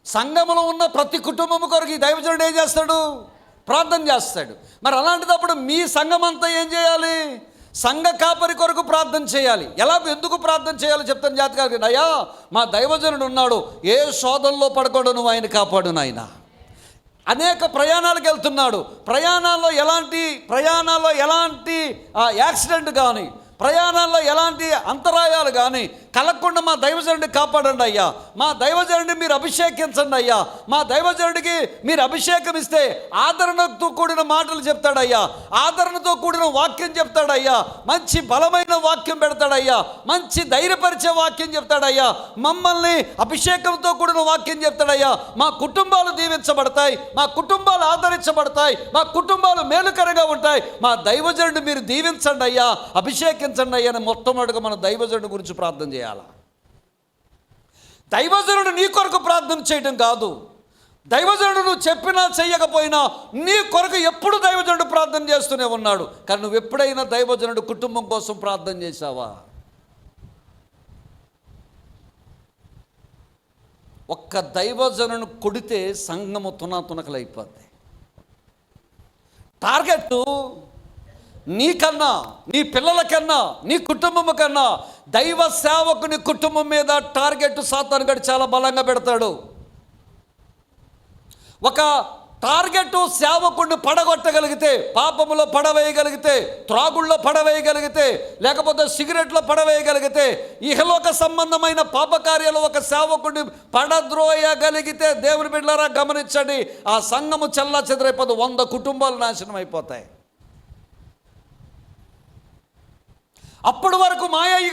సంఘములో ఉన్న ప్రతి కుటుంబం కొరకు ఈ దైవజనుడు ఏం చేస్తాడు? ప్రార్థన చేస్తాడు. మరి అలాంటిదప్పుడు మీ సంఘం అంతా ఏం చేయాలి? సంఘ కాపరి కొరకు ప్రార్థన చేయాలి. ఎందుకు ప్రార్థన చేయాలో చెప్తాను జాతకాలకి. అయ్యా, మా దైవజనుడు ఉన్నాడు, ఏ శోధనలో పడకూడదు, నువ్వు ఆయన కాపాడు నాయన. అనేక ప్రయాణాలకు వెళ్తున్నాడు, ప్రయాణాల్లో ఎలాంటి యాక్సిడెంట్ కానీ, ప్రయాణాల్లో ఎలాంటి అంతరాయాలు కానీ కలగకుండా మా దైవజనుడిని కాపాడండి అయ్యా. మా దైవజనుడిని మీరు అభిషేకించండి అయ్యా. మా దైవజనుడికి మీరు అభిషేకం ఇస్తే ఆదరణతో కూడిన మాటలు చెప్తాడయ్యా, ఆదరణతో కూడిన వాక్యం చెప్తాడయ్యా, మంచి బలమైన వాక్యం పెడతాడయ్యా, మంచి ధైర్యపరిచే వాక్యం చెప్తాడయ్యా, మమ్మల్ని అభిషేకంతో కూడిన వాక్యం చెప్తాడయ్యా. మా కుటుంబాలు దీవించబడతాయి, మా కుటుంబాలు ఆదరించబడతాయి, మా కుటుంబాలు మేలుకరంగా ఉంటాయి. మా దైవజనుడిని మీరు దీవించండి అయ్యా, అభిషేకించండి అయ్యా అని మొట్టమొదటిగా మన దైవజనుడి గురించి ప్రార్థన చేయాలా. దైవజనుడు నీ కొరకు ప్రార్థన చేయడం కాదు, దైవజనుడు నువ్వు చెప్పినా చెయ్యకపోయినా నీ కొరకు ఎప్పుడు దైవజనుడు ప్రార్థన చేస్తూనే ఉన్నాడు. కానీ నువ్వు ఎప్పుడైనా దైవజనుడు కుటుంబం కోసం ప్రార్థన చేశావా? ఒక్క దైవజనుని కొడితే సంఘము తునాతునకలైపోద్ది. టార్గెట్ నీకన్నా, నీ పిల్లల కన్నా, నీ కుటుంబము కన్నా దైవ సేవకుని కుటుంబం మీద టార్గెట్ సాతాను గడి చాలా బలంగా పెడతాడు. ఒక టార్గెట్ సేవకుడిని పడగొట్టగలిగితే, పాపములో పడవేయగలిగితే, త్రాగుల్లో పడవేయగలిగితే, లేకపోతే సిగరెట్లో పడవేయగలిగితే, ఇహలోక సంబంధమైన పాపకార్యాలు ఒక సేవకుడిని పడద్రోయగలిగితే, దేవుని బిడ్డలారా గమనించండి, ఆ సంఘము చెల్లా చెదరైపోదు, 100 కుటుంబాలు నాశనం అయిపోతాయి. అప్పటి వరకు మాయయ్య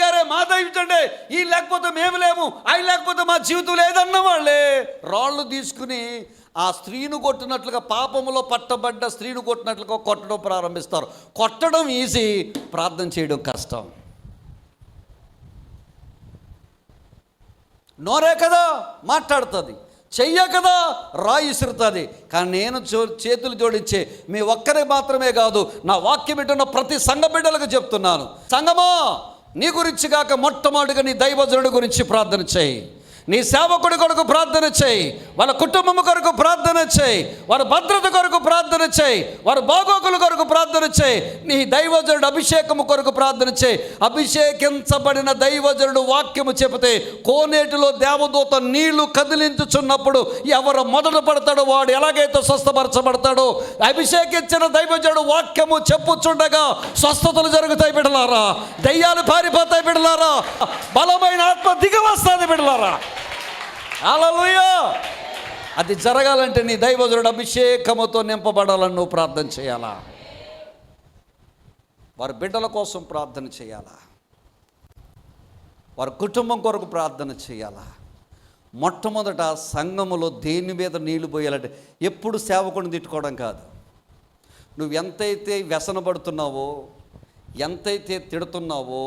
గారే మా దైవజనుడే, ఈ లేకపోతే మేము లేము, ఆయన లేకపోతే మా జీవితం లేదన్న వాళ్ళే రాళ్ళు తీసుకుని ఆ స్త్రీని కొట్టినట్లుగా, పాపములో పట్టబడ్డ స్త్రీని కొట్టినట్లుగా కొట్టడం ప్రారంభిస్తారు. కొట్టడం ఈజీ, ప్రార్థన చేయడం కష్టం. నోరే కదా మాట్లాడుతుంది, చెయ్య కదా రాయి ఇసురుతుంది. కానీ నేను చేతులు జోడించే మీ ఒక్కరే మాత్రమే కాదు, నా వాక్యం వింటున్న ప్రతి సంఘ బిడ్డలకు చెప్తున్నాను, సంఘమా నీ గురించి కాక మొట్టమొదటిగా నీ దైవజనుడి గురించి ప్రార్థన చేయి. నీ సేవకుడి కొరకు ప్రార్థన చేయి, వాళ్ళ కుటుంబం కొరకు ప్రార్థన చేయి, వారి భద్రత కొరకు ప్రార్థన చేయి, వారి బాగోగుల కొరకు ప్రార్థన చేయి, నీ దైవజనుడు అభిషేకము కొరకు ప్రార్థన చేయి. అభిషేకించబడిన దైవజనుడు వాక్యము చెబితే కోనేటిలో దేవదూత నీళ్లు కదిలించుచున్నప్పుడు ఎవరు మొదట పడతాడో వాడు ఎలాగైతే స్వస్థపరచబడతాడో, అభిషేకించిన దైవజనుడు వాక్యము చెప్పుచుండగా స్వస్థతలు జరుగుతాయి బిడ్డలారా, దయ్యాలు పారిపోతాయి బిడ్డలారా, బలమైన ఆత్మ దిగి వస్తుంది బిడ్డలారా. హల్లెలూయా. అది జరగాలంటే నీ దైవజనుడు అభిషేకముతో నింపబడాలని నువ్వు ప్రార్థన చేయాలా, వారి బిడ్డల కోసం ప్రార్థన చేయాలా, వారి కుటుంబం కొరకు ప్రార్థన చేయాలా. మొట్టమొదట సంఘములో దేని మీద నీళ్లు పోయాలంటే ఎప్పుడు సేవకుని తిట్టుకోవడం కాదు. నువ్వు ఎంతైతే వ్యసనపడుతున్నావో, ఎంతైతే తిడుతున్నావో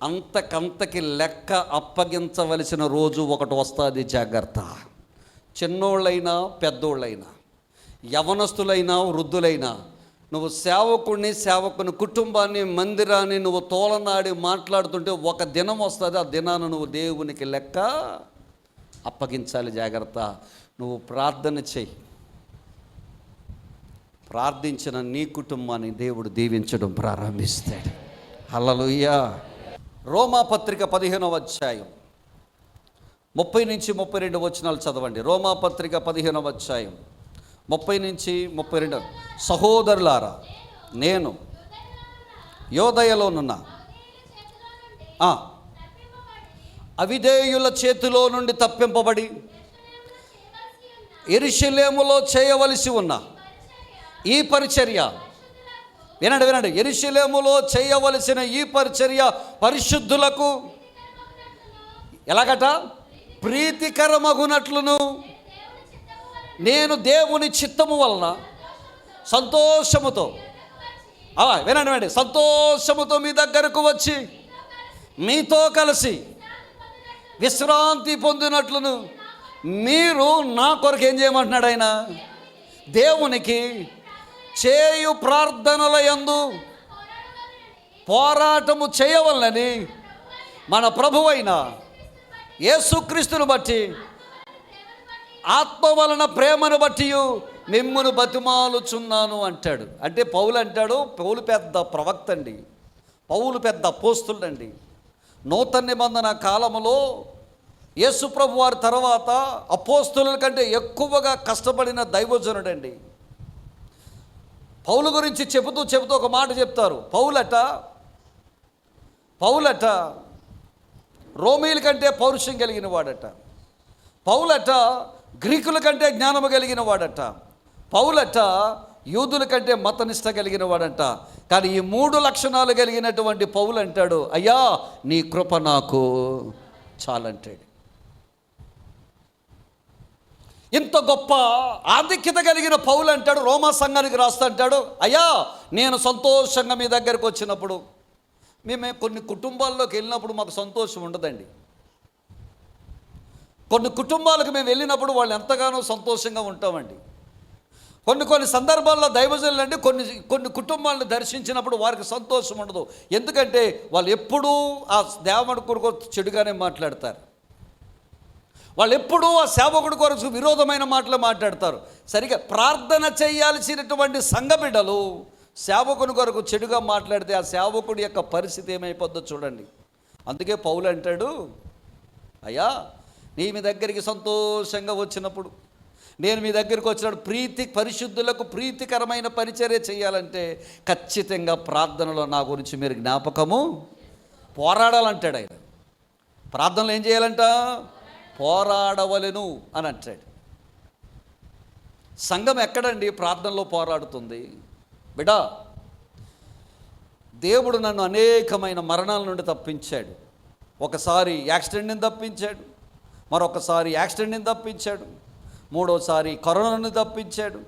అంతకంతకి లెక్క అప్పగించవలసిన రోజు ఒకటి వస్తుంది. జాగ్రత్త. చిన్నోళ్ళైనా పెద్దోళ్ళైనా, యవనస్తులైనా వృద్ధులైనా, నువ్వు సేవకుని కుటుంబాన్ని మందిరాన్ని నువ్వు తోలనాడి మాట్లాడుతుంటే ఒక దినం వస్తుంది, ఆ దినాన్ని నువ్వు దేవునికి లెక్క అప్పగించాలి. జాగ్రత్త. నువ్వు ప్రార్థన చెయ్యి, ప్రార్థించిన నీ కుటుంబాన్ని దేవుడు దీవించడం ప్రారంభిస్తాడు. హల్లెలూయా. రోమా పత్రిక 15వ అధ్యాయం 30 నుంచి 32 వచనాలు చదవండి. రోమా పత్రిక 15వ అధ్యాయం 30 నుంచి 32. సహోదరులారా, నేను యోదయలోనున్న అవిధేయుల చేతిలో నుండి తప్పింపబడి యెరూషలేములో చేయవలసి ఉన్న ఈ పరిచర్య, వినండి, యెరూషలేములో చేయవలసిన ఈ పరిచర్య పరిశుద్ధులకు ఎలాగట ప్రీతికరమగునట్లును నేను దేవుని చిత్తము వలన సంతోషముతో, వినండి, సంతోషముతో మీ దగ్గరకు వచ్చి మీతో కలిసి విశ్రాంతి పొందినట్లును మీరు నా కొరకు ఏం చేయమంటున్నాడు ఆయన? దేవునికి చేయు ప్రార్థనల యందు పోరాటము చేయవలనని మన ప్రభువైన యేసుక్రీస్తును బట్టి ఆత్మ వలన ప్రేమను బట్టి మిమ్మును బతిమాలుచున్నాను అంటాడు. అంటే పౌలు అంటాడు, పౌలు పెద్ద ప్రవక్త అండి, పౌలు పెద్ద అపోస్తులండి. నూతన నిబంధన కాలములో యేసు ప్రభు వారి తర్వాత అపోస్తుల కంటే ఎక్కువగా కష్టపడిన దైవజనుడండి. పౌలు గురించి చెబుతూ ఒక మాట చెప్తారు. పౌలట పౌలట రోమీల కంటే పౌరుషం కలిగిన వాడట. పౌలట గ్రీకుల కంటే జ్ఞానము కలిగిన వాడట. పౌలట యూదుల కంటే మతనిష్ట కలిగిన వాడంట. కానీ ఈ 3 లక్షణాలు కలిగినటువంటి పౌలు అంటాడు, అయ్యా నీ కృప నాకు చాలంటాడు. ఇంత గొప్ప ఆధిక్యత కలిగిన పౌలు అంటాడు, రోమా సంఘానికి రాస్తా అంటాడు, అయ్యా నేను సంతోషంగా మీ దగ్గరకు వచ్చినప్పుడు, మేము కొన్ని కుటుంబాల్లోకి వెళ్ళినప్పుడు మాకు సంతోషం ఉండదండి. కొన్ని కుటుంబాలకు మేము వెళ్ళినప్పుడు వాళ్ళు ఎంతగానో సంతోషంగా ఉంటామండి. కొన్ని సందర్భాల్లో దైవజనులు అండి కొన్ని కుటుంబాలను దర్శించినప్పుడు వారికి సంతోషం ఉండదు. ఎందుకంటే వాళ్ళు ఎప్పుడూ ఆ దేవుడి కొరకు చెడుగానే మాట్లాడతారు. వాళ్ళు ఎప్పుడూ ఆ సేవకుడి కొరకు విరోధమైన మాటలు మాట్లాడతారు. సరిగా ప్రార్థన చేయాల్సినటువంటి సంఘ బిడ్డలు సేవకుని కొరకు చెడుగా మాట్లాడితే ఆ సేవకుడి యొక్క పరిస్థితి ఏమైపోద్దో చూడండి. అందుకే పౌలు అంటాడు, అయ్యా నీ మీ దగ్గరికి సంతోషంగా వచ్చినప్పుడు, నేను మీ దగ్గరికి వచ్చినప్పుడు పరిశుద్ధులకు ప్రీతికరమైన పరిచర్య చేయాలంటే ఖచ్చితంగా ప్రార్థనలో నా గురించి మీరు జ్ఞాపకము పోరాడాలంటాడు ఆయన. ప్రార్థనలో ఏం చేయాలంట? పోరాడవలెను అని అంటాడు. సంఘం ఎక్కడండి ప్రార్థనలో పోరాడుతుంది? బిడా, దేవుడు నన్ను అనేకమైన మరణాల నుండి తప్పించాడు. ఒకసారి యాక్సిడెంట్ నుంచి తప్పించాడు, మరొకసారి యాక్సిడెంట్ నుంచి తప్పించాడు, మూడోసారి కరోనా నుండి తప్పించాడు.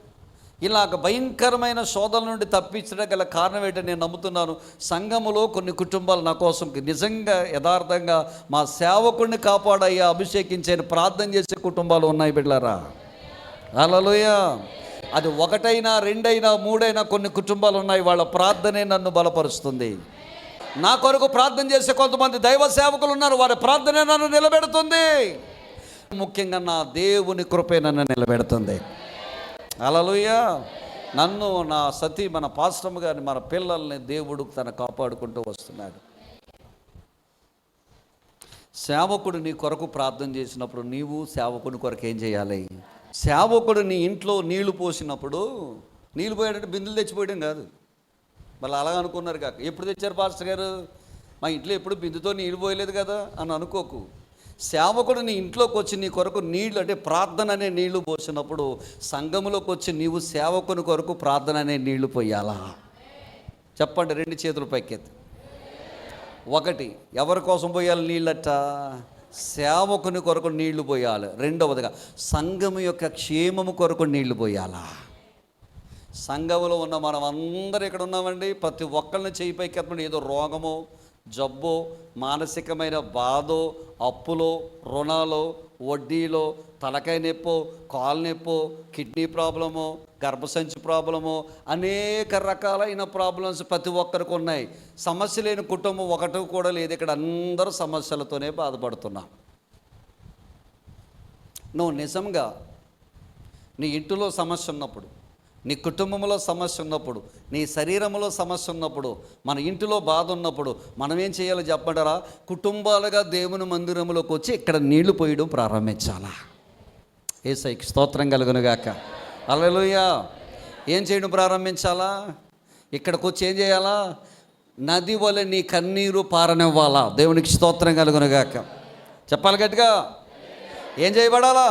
ఇలాగ భయంకరమైన శోధన నుండి తప్పించడం గల కారణం ఏంటని నేను నమ్ముతున్నాను. సంఘములో కొన్ని కుటుంబాలు నా కోసం నిజంగా యథార్థంగా మా సేవకుడిని కాపాడయ్యా అభిషేకించే ప్రార్థన చేసే కుటుంబాలు ఉన్నాయి బిడ్డలారా. హల్లెలూయా. అది 1 అయినా 2 అయినా 3 అయినా కొన్ని కుటుంబాలు ఉన్నాయి. వాళ్ళ ప్రార్థనే నన్ను బలపరుస్తుంది. నా కొరకు ప్రార్థన చేసే కొంతమంది దైవ సేవకులు ఉన్నారు, వారి ప్రార్థనే నన్ను నిలబెడుతుంది. ముఖ్యంగా నా దేవుని కృపే నన్ను నిలబెడుతుంది. హల్లెలూయా. నన్ను, నా సతీ, మన పాస్టమ్ గారిని, మన పిల్లల్ని దేవుడు తన కాపాడుకుంటూ వస్తున్నాడు. సేవకుడు నీ కొరకు ప్రార్థన చేసినప్పుడు నీవు సేవకుని కొరకు ఏం చేయాలి? సేవకుడు నీ ఇంట్లో నీళ్లు పోసినప్పుడు, నీళ్ళు పోయాడంటే బిందులు తెచ్చిపోయడం కాదు. మళ్ళీ అలా అనుకున్నారు కాక, ఎప్పుడు తెచ్చారు పాస్టర్ గారు, మా ఇంట్లో ఎప్పుడు బిందుతో నీళ్ళు పోయలేదు కదా అని అనుకోకు. సేవకుడు నీ ఇంట్లోకి వచ్చి నీ కొరకు నీళ్ళు, అంటే ప్రార్థన అనే నీళ్లు పోసినప్పుడు సంఘములోకి వచ్చి నీవు సేవకుని కొరకు ప్రార్థన అనే నీళ్లు పోయాలా? చెప్పండి, 2 చేతులు పైకెత్తి. 1, ఎవరి కోసం పోయాలి నీళ్ళట? సేవకుని కొరకు నీళ్లు పోయాలి. 2వదిగా సంఘము యొక్క క్షేమము కొరకు నీళ్లు పోయాలా? సంఘములో ఉన్న మనం అందరూ ఇక్కడ ఉన్నామండి, ప్రతి ఒక్కరిని చేయి పైకెత్తమండి. ఏదో రోగమో, జబ్బో, మానసికమైన బాధో, అప్పులో, రుణాలో, వడ్డీలో, తలకాయ నొప్పో, కాలు నొప్పో, కిడ్నీ ప్రాబ్లమో, గర్భసంచి ప్రాబ్లమో, అనేక రకాలైన ప్రాబ్లమ్స్ ప్రతి ఒక్కరికి ఉన్నాయి. సమస్య లేని కుటుంబం ఒకటి కూడా లేదు. ఇక్కడ అందరూ సమస్యలతోనే బాధపడుతున్నాం. నువ్వు నిజంగా నీ ఇంటిలో సమస్య ఉన్నప్పుడు, నీ కుటుంబంలో సమస్య ఉన్నప్పుడు, నీ శరీరంలో సమస్య ఉన్నప్పుడు, మన ఇంటిలో బాధ ఉన్నప్పుడు మనం ఏం చేయాలో చెప్పంటారా? కుటుంబాలుగా దేవుని మందిరంలోకి వచ్చి ఇక్కడ నీళ్లు పోయడం ప్రారంభించాలా? యేసయ్యకి స్తోత్రం కలుగునుగాక. హల్లెలూయా. ఏం చేయడం ప్రారంభించాలా? ఇక్కడికి వచ్చి ఏం చేయాలా? నది వలె నీ కన్నీరు పారనివ్వాలా? దేవునికి స్తోత్రం కలుగునుగాక. చెప్పాలి గట్టిగా. ఏం చేయబడాలా?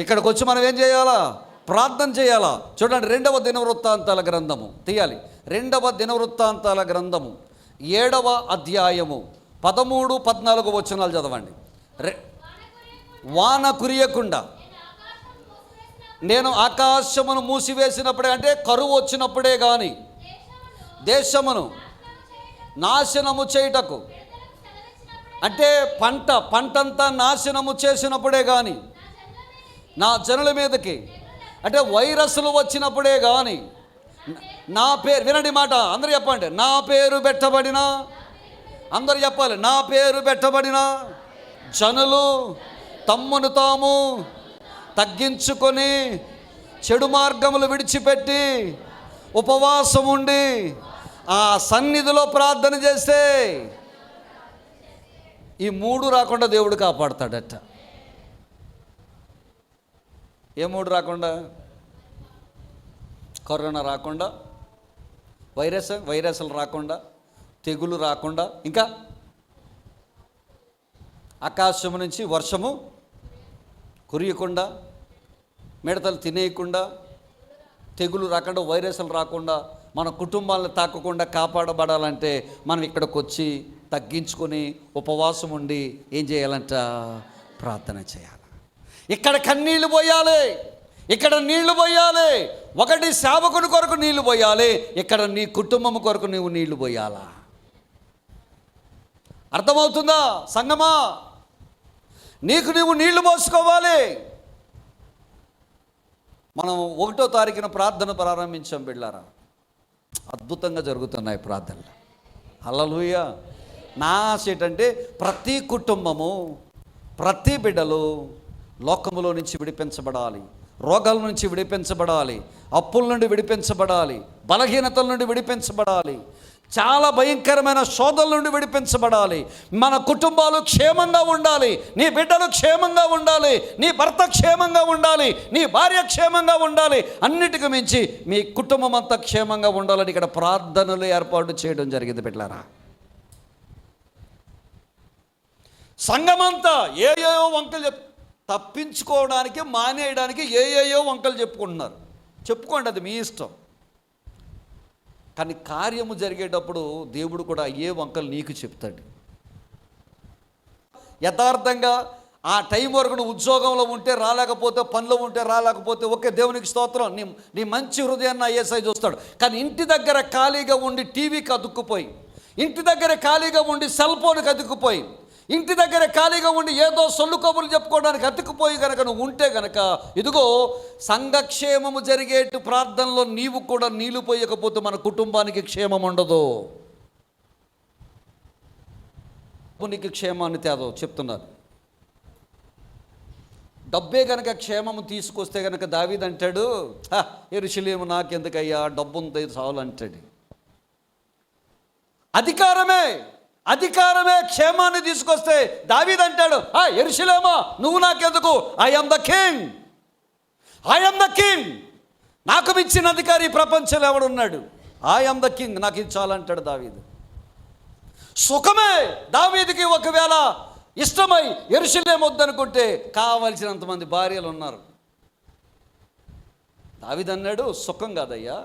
ఇక్కడికి వచ్చి మనం ఏం చేయాలా? ప్రార్థన చేయాలా? చూడండి, 2వ దినవృత్తాంతాల గ్రంథము తీయాలి. 2వ దినవృత్తాంతాల గ్రంథము 7వ అధ్యాయము 13, 14 వచనాలు చదవండి. వాన కురియకుండా నేను ఆకాశమును మూసివేసినప్పుడే, అంటే కరువు వచ్చినప్పుడే కానీ దేశమును నాశనము చేయుటకు, అంటే పంటంతా నాశనము చేసినప్పుడే కానీ నా జనుల మీదకి, అంటే వైరస్లు వచ్చినప్పుడే కానీ నా పేరు, వినండి మాట అందరూ చెప్పండి, నా పేరు పెట్టబడిన, అందరూ చెప్పాలి, నా పేరు పెట్టబడిన జనులు తమ్మును తాము తగ్గించుకొని చెడు మార్గములు విడిచిపెట్టి ఉపవాసం ఉండి ఆ సన్నిధిలో ప్రార్థన చేస్తే ఈ 3 రాకుండా దేవుడు కాపాడతాడట. ఏ 3 రాకుండా? కరోనా రాకుండా, వైరస్లు రాకుండా, తెగులు రాకుండా, ఇంకా ఆకాశం నుంచి వర్షము కురియకుండా, మిడతలు తినేయకుండా, తెగులు రాకుండా, వైరస్లు రాకుండా, మన కుటుంబాలను తాకకుండా కాపాడబడాలంటే మనం ఇక్కడికి వచ్చి తగ్గించుకొని ఉపవాసం ఉండి ఏం చేయాలంట? ప్రార్థన చేయాలి. ఇక్కడ కన్నీళ్లు పోయాలి, ఇక్కడ నీళ్లు పోయాలి. ఒకటి సేవకుని కొరకు నీళ్లు పోయాలి, ఇక్కడ నీ కుటుంబం కొరకు నీవు నీళ్లు పోయాలా? అర్థమవుతుందా సంగమా? నీకు నీవు నీళ్లు పోసుకోవాలి. మనం 1వ తారీఖున ప్రార్థన ప్రారంభించాం బిడ్డారా. అద్భుతంగా జరుగుతున్నాయి ప్రార్థనలు. హల్లెలూయా. నా ఆశ ఏంటంటే ప్రతి కుటుంబము, ప్రతి బిడ్డలు లోకములో నుంచి విడిపించబడాలి, రోగాల నుంచి విడిపించబడాలి, అప్పుల నుండి విడిపించబడాలి, బలహీనతల నుండి విడిపించబడాలి, చాలా భయంకరమైన శోధల నుండి విడిపించబడాలి. మన కుటుంబాలు క్షేమంగా ఉండాలి, నీ బిడ్డలు క్షేమంగా ఉండాలి, నీ భర్త క్షేమంగా ఉండాలి, నీ భార్య క్షేమంగా ఉండాలి. అన్నిటికీ మించి మీ కుటుంబం అంతా క్షేమంగా ఉండాలని ఇక్కడ ప్రార్థనలు ఏర్పాటు చేయడం జరిగింది బిడ్డలారా. సంఘమంతా ఏయో వంకలు తప్పించుకోవడానికి, మానేయడానికి ఏయో వంకలు చెప్పుకుంటున్నారు. చెప్పుకోండి, అది మీ ఇష్టం. కానీ కార్యము జరిగేటప్పుడు దేవుడు కూడా అయ్యే వంకలు నీకు చెప్తాడు. యథార్థంగా ఆ టైం వరకు నువ్వు ఉద్యోగంలో ఉంటే రాలేకపోతే, పనిలో ఉంటే రాలేకపోతే, ఓకే దేవునికి స్తోత్రం, నీ మంచి హృదయాన్ని ఏసై చూస్తాడు. కానీ ఇంటి దగ్గర ఖాళీగా ఉండి టీవీకి అతుక్కుపోయి, ఇంటి దగ్గర ఖాళీగా ఉండి సెల్ ఫోన్కి అతుక్కుపోయి, ఇంటి దగ్గర ఖాళీగా ఉండి ఏదో సొల్లు కబుర్లు చెప్పుకోవడానికి అతుక్కుపోయి కనుక నువ్వు ఉంటే కనుక, ఇదిగో సంఘక్షేమము జరిగేటు ప్రార్థనలో నీవు కూడా నీళ్లు పోయకపోతే మన కుటుంబానికి క్షేమం ఉండదు. నీకు క్షేమాన్ని తేదో చెప్తున్నారు. డబ్బే కనుక క్షేమము తీసుకొస్తే కనుక దావీదు అంటాడు, యెరూషలేము నాకెందుకయ్యా, డబ్బు ఉంది చాలు అంటాడు. అధికారమే క్షేమాన్ని తీసుకొస్తే దావీదు అంటాడు, యెరూషలేమా నువ్వు నాకెందుకు, ఐ యామ్ ద కింగ్, నాకు మించిన అధికారి ప్రపంచంలో ఎవడున్నాడు, ఐ యామ్ ద కింగ్, నాకు ఇది చాలంటాడు దావీదు. సుఖమే దావీదుకి ఒకవేళ ఇష్టమై యెరూషలేము వద్దనుకుంటే కావలసినంతమంది భార్యలు ఉన్నారు. దావీదు అన్నాడు, సుఖం కాదయ్యా,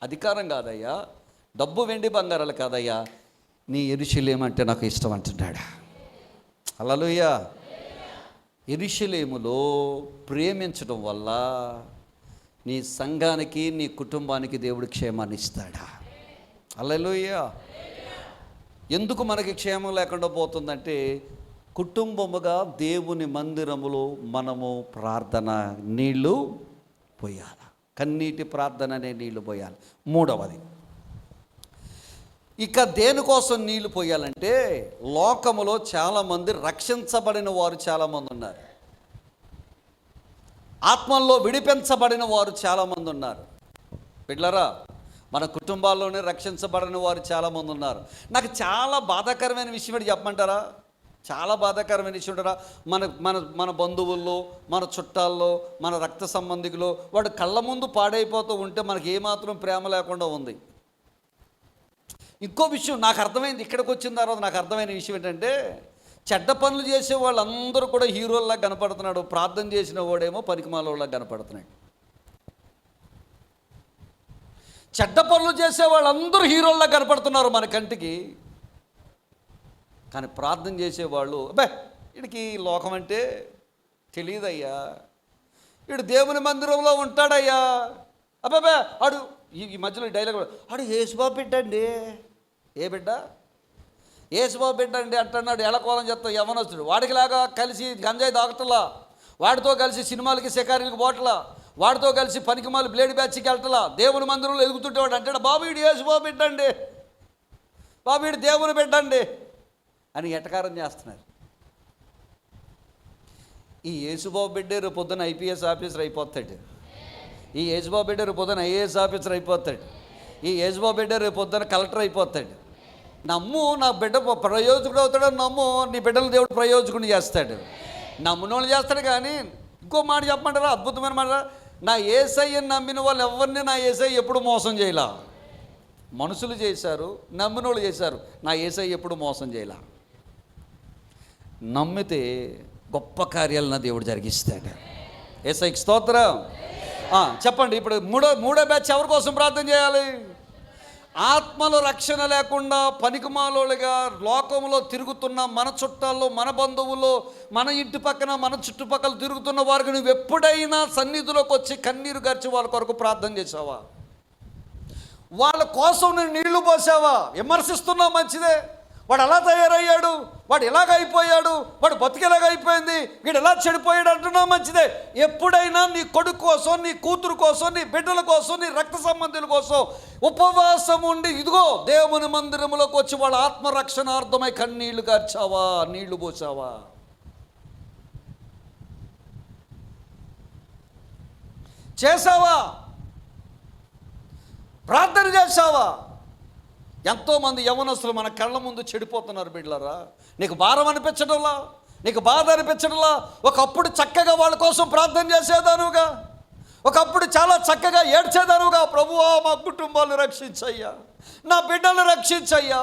అధికారం కాదయ్యా, డబ్బు వెండి బంగారాలు కాదయ్యా, నీ యెరూషలేము అంటే నాకు ఇష్టం అంటున్నాడు. హల్లెలూయా. యెరూషలేములో ప్రేమించడం వల్ల నీ సంఘానికి, నీ కుటుంబానికి దేవుడు క్షేమాన్ని ఇస్తాడా? హల్లెలూయా. ఎందుకు మనకి క్షేమం లేకుండా పోతుందంటే, కుటుంబముగా దేవుని మందిరములో మనము ప్రార్థన నీళ్లు పోయాలి, కన్నీటి ప్రార్థన అనే నీళ్లు పోయాలి. 3వది, ఇక దేనికోసం నీళ్లు పోయాలంటే, లోకములో చాలామంది రక్షించబడిన వారు చాలామంది ఉన్నారు, ఆత్మల్లో విడిపించబడిన వారు చాలామంది ఉన్నారు. బిడ్డలారా, మన కుటుంబాల్లోనే రక్షించబడిన వారు చాలామంది ఉన్నారు. నాకు చాలా బాధాకరమైన విషయం ఏంటి చెప్పమంటారా? చాలా బాధాకరమైన విషయం ఉంటారా? మన మన మన బంధువుల్లో, మన చుట్టాల్లో, మన రక్త సంబంధికులు వాడు కళ్ళ ముందు పాడైపోతూ ఉంటే మనకి ఏమాత్రం ప్రేమ లేకుండా ఉంది. ఇంకో విషయం నాకు అర్థమైంది, ఇక్కడికి వచ్చిన తర్వాత నాకు అర్థమైన విషయం ఏంటంటే, చెడ్డ పనులు చేసే వాళ్ళందరూ కూడా హీరోల్లా కనపడుతున్నాడు, ప్రార్థన చేసిన వాడేమో పనికిమాలోలా కనపడుతున్నాడు. చెడ్డ పనులు చేసే వాళ్ళందరూ హీరోల్లా కనపడుతున్నారు మన కంటికి, కానీ ప్రార్థన చేసేవాళ్ళు వీడికి లోకం అంటే తెలియదయ్యా, వీడు దేవుని మందిరంలో ఉంటాడయ్యా, ఆడు ఈ మధ్యలో డైలాగ్, ఆడు యేసుబాబు బిడ్డ అండి, ఏ బిడ్డ, యేసుబాబు బిడ్డ అండి అంటున్నాడు. ఎలకోలం చెప్తా యవనొస్తుడు, వాడికిలాగా కలిసి గంజాయి తాగటలా, వాడితో కలిసి సినిమాలకి షికారీలకు పోవట్లా, వాడితో కలిసి పనికిమాలి బ్లేడ్ బ్యాచ్కి వెళ్ళటలా, దేవుని మందిరంలో ఎదుగుతుంటే వాడు అంటాడు, బాబు వీడు యేసుబాబు బిడ్డ అండి, బాబు వీడు దేవుని బిడ్డ అండి అని ఎటకారం చేస్తున్నారు. ఈ యేసుబాబు బిడ్డే రేపు పొద్దున ఐపీఎస్ ఆఫీసర్ అయిపోతాడు, ఈ యేసుబాబు బిడ్డ రేపు పొద్దున ఐఏఎస్ ఆఫీసర్ అయిపోతాడు, ఈ యేసుబాబు బిడ్డ రేపు పొద్దున కలెక్టర్ అయిపోతాడు. నమ్ము, నా బిడ్డ ప్రయోజకుడు అవుతాడని నమ్ము, నీ బిడ్డలు దేవుడు ప్రయోజకుడిని చేస్తాడు, నమ్మునోళ్ళు చేస్తాడు. కానీ ఇంకో మాట చెప్పమంటారా, అద్భుతమైన మాట, నా యేసయ్యని నమ్మిన వాళ్ళు ఎవరిని నా యేసయ్య ఎప్పుడు మోసం చేయలా. మనుషులు చేశారు, నమ్మినోళ్ళు చేశారు. నా యేసయ్య ఎప్పుడు మోసం చేయాల. నమ్మితే గొప్ప కార్యాలు నా దేవుడు జరిగిస్తాడు. యేసయ్యకి స్తోత్రం. చెప్పండి, ఇప్పుడు మూడో బ్యాచ్ ఎవరి కోసం ప్రార్థన చేయాలి? ఆత్మల రక్షణ లేకుండా పనికిమాలోలుగా లోకంలో తిరుగుతున్న మన చుట్టాల్లో, మన బంధువుల్లో, మన ఇంటి పక్కన, మన చుట్టుపక్కల తిరుగుతున్న వారికి నువ్వు ఎప్పుడైనా సన్నిధిలోకి వచ్చి కన్నీరు గార్చి వాళ్ళ కొరకు ప్రార్థన చేసావా? వాళ్ళ కోసం నువ్వు నీళ్లు పోసావా? విమర్శిస్తున్నావు, మంచిదే. వాడు ఎలా తయారయ్యాడు, వాడు ఎలాగ అయిపోయాడు, వాడు బతికేలాగ అయిపోయింది, వీడు ఎలా చెడిపోయాడు అంటున్నావు, మంచిదే. ఎప్పుడైనా నీ కొడుకు కోసం, నీ కూతురు కోసం, నీ బిడ్డల కోసం, నీ రక్త సంబంధుల కోసం ఉపవాసం ఉండి ఇదిగో దేవుని మందిరంలోకి వచ్చి వాళ్ళ ఆత్మరక్షణార్థమై కన్నీళ్లు గార్చావా, నీళ్లు పోసావా? చేసావా? ప్రార్థన చేసావా? ఎంతోమంది యవనస్తులు మన కళ్ళ ముందు చెడిపోతున్నారు బిడ్డలారా. నీకు భారం అనిపించడంలా, నీకు బాధ అనిపించడంలా? ఒకప్పుడు చక్కగా వాళ్ళ కోసం ప్రార్థన చేసేదానుగా, ఒకప్పుడు చాలా చక్కగా ఏడ్చేదానుగా, ప్రభువా మా కుటుంబాలు రక్షించయ్యా, నా బిడ్డలు రక్షించయ్యా,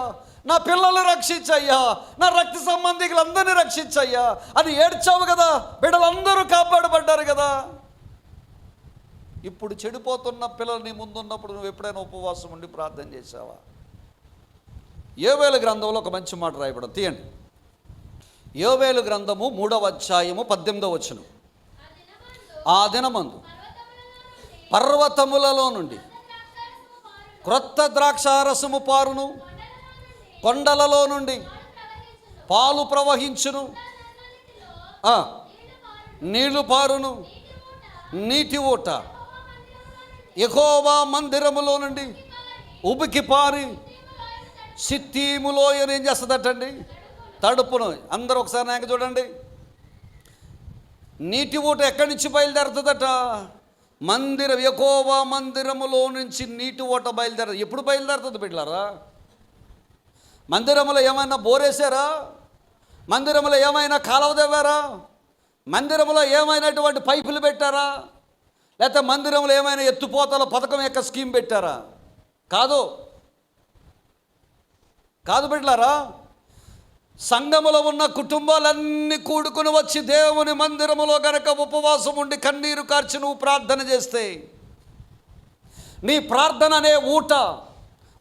నా పిల్లలు రక్షించయ్యా, నా రక్త సంబంధికులందరినీ రక్షించయ్యా అని ఏడ్చావు కదా. బిడ్డలందరూ కాపాడబడ్డారు కదా. ఇప్పుడు చెడిపోతున్న పిల్లలు నీ ముందున్నప్పుడు నువ్వు ఎప్పుడైనా ఉపవాసం ఉండి ప్రార్థన చేసావా? యోవేలు గ్రంథంలో ఒక మంచి మాట రాయబడింది, తీయండి. యోవేలు గ్రంథము 3వ అధ్యాయము 18వ వచనం. ఆ దినమందు పర్వతములలో నుండి క్రొత్త ద్రాక్షారసము పారును, కొండలలో నుండి పాలు ప్రవహించును, నీళ్లు పారును, నీటి ఊట యెహోవా మందిరములో నుండి ఉబికి పారి సిత్తీములో ఏం చేస్తుందటండి? తడుపును. అందరూ ఒకసారి నాయక చూడండి. నీటి ఊట ఎక్కడి నుంచి బయలుదేరుతుందట? యెహోవా మందిరములో నుంచి నీటి ఊట బయలుదేరదు. ఎప్పుడు బయలుదేరుతుంది బిడ్డలారా? మందిరములో ఏమైనా బోరేశారా? మందిరములో ఏమైనా కాలువ తవ్వారా? మందిరంలో ఏమైనటువంటి పైపులు పెట్టారా? లేకపోతే మందిరంలో ఏమైనా ఎత్తుపోతల పథకం యొక్క స్కీమ్ పెట్టారా? కాదు బిడ్డలారా. సంఘములో ఉన్న కుటుంబాలన్నీ కూడుకుని వచ్చి దేవుని మందిరములో గనక ఉపవాసం ఉండి కన్నీరు కార్చి నువ్వు ప్రార్థన చేస్తే, నీ ప్రార్థన అనే ఊట,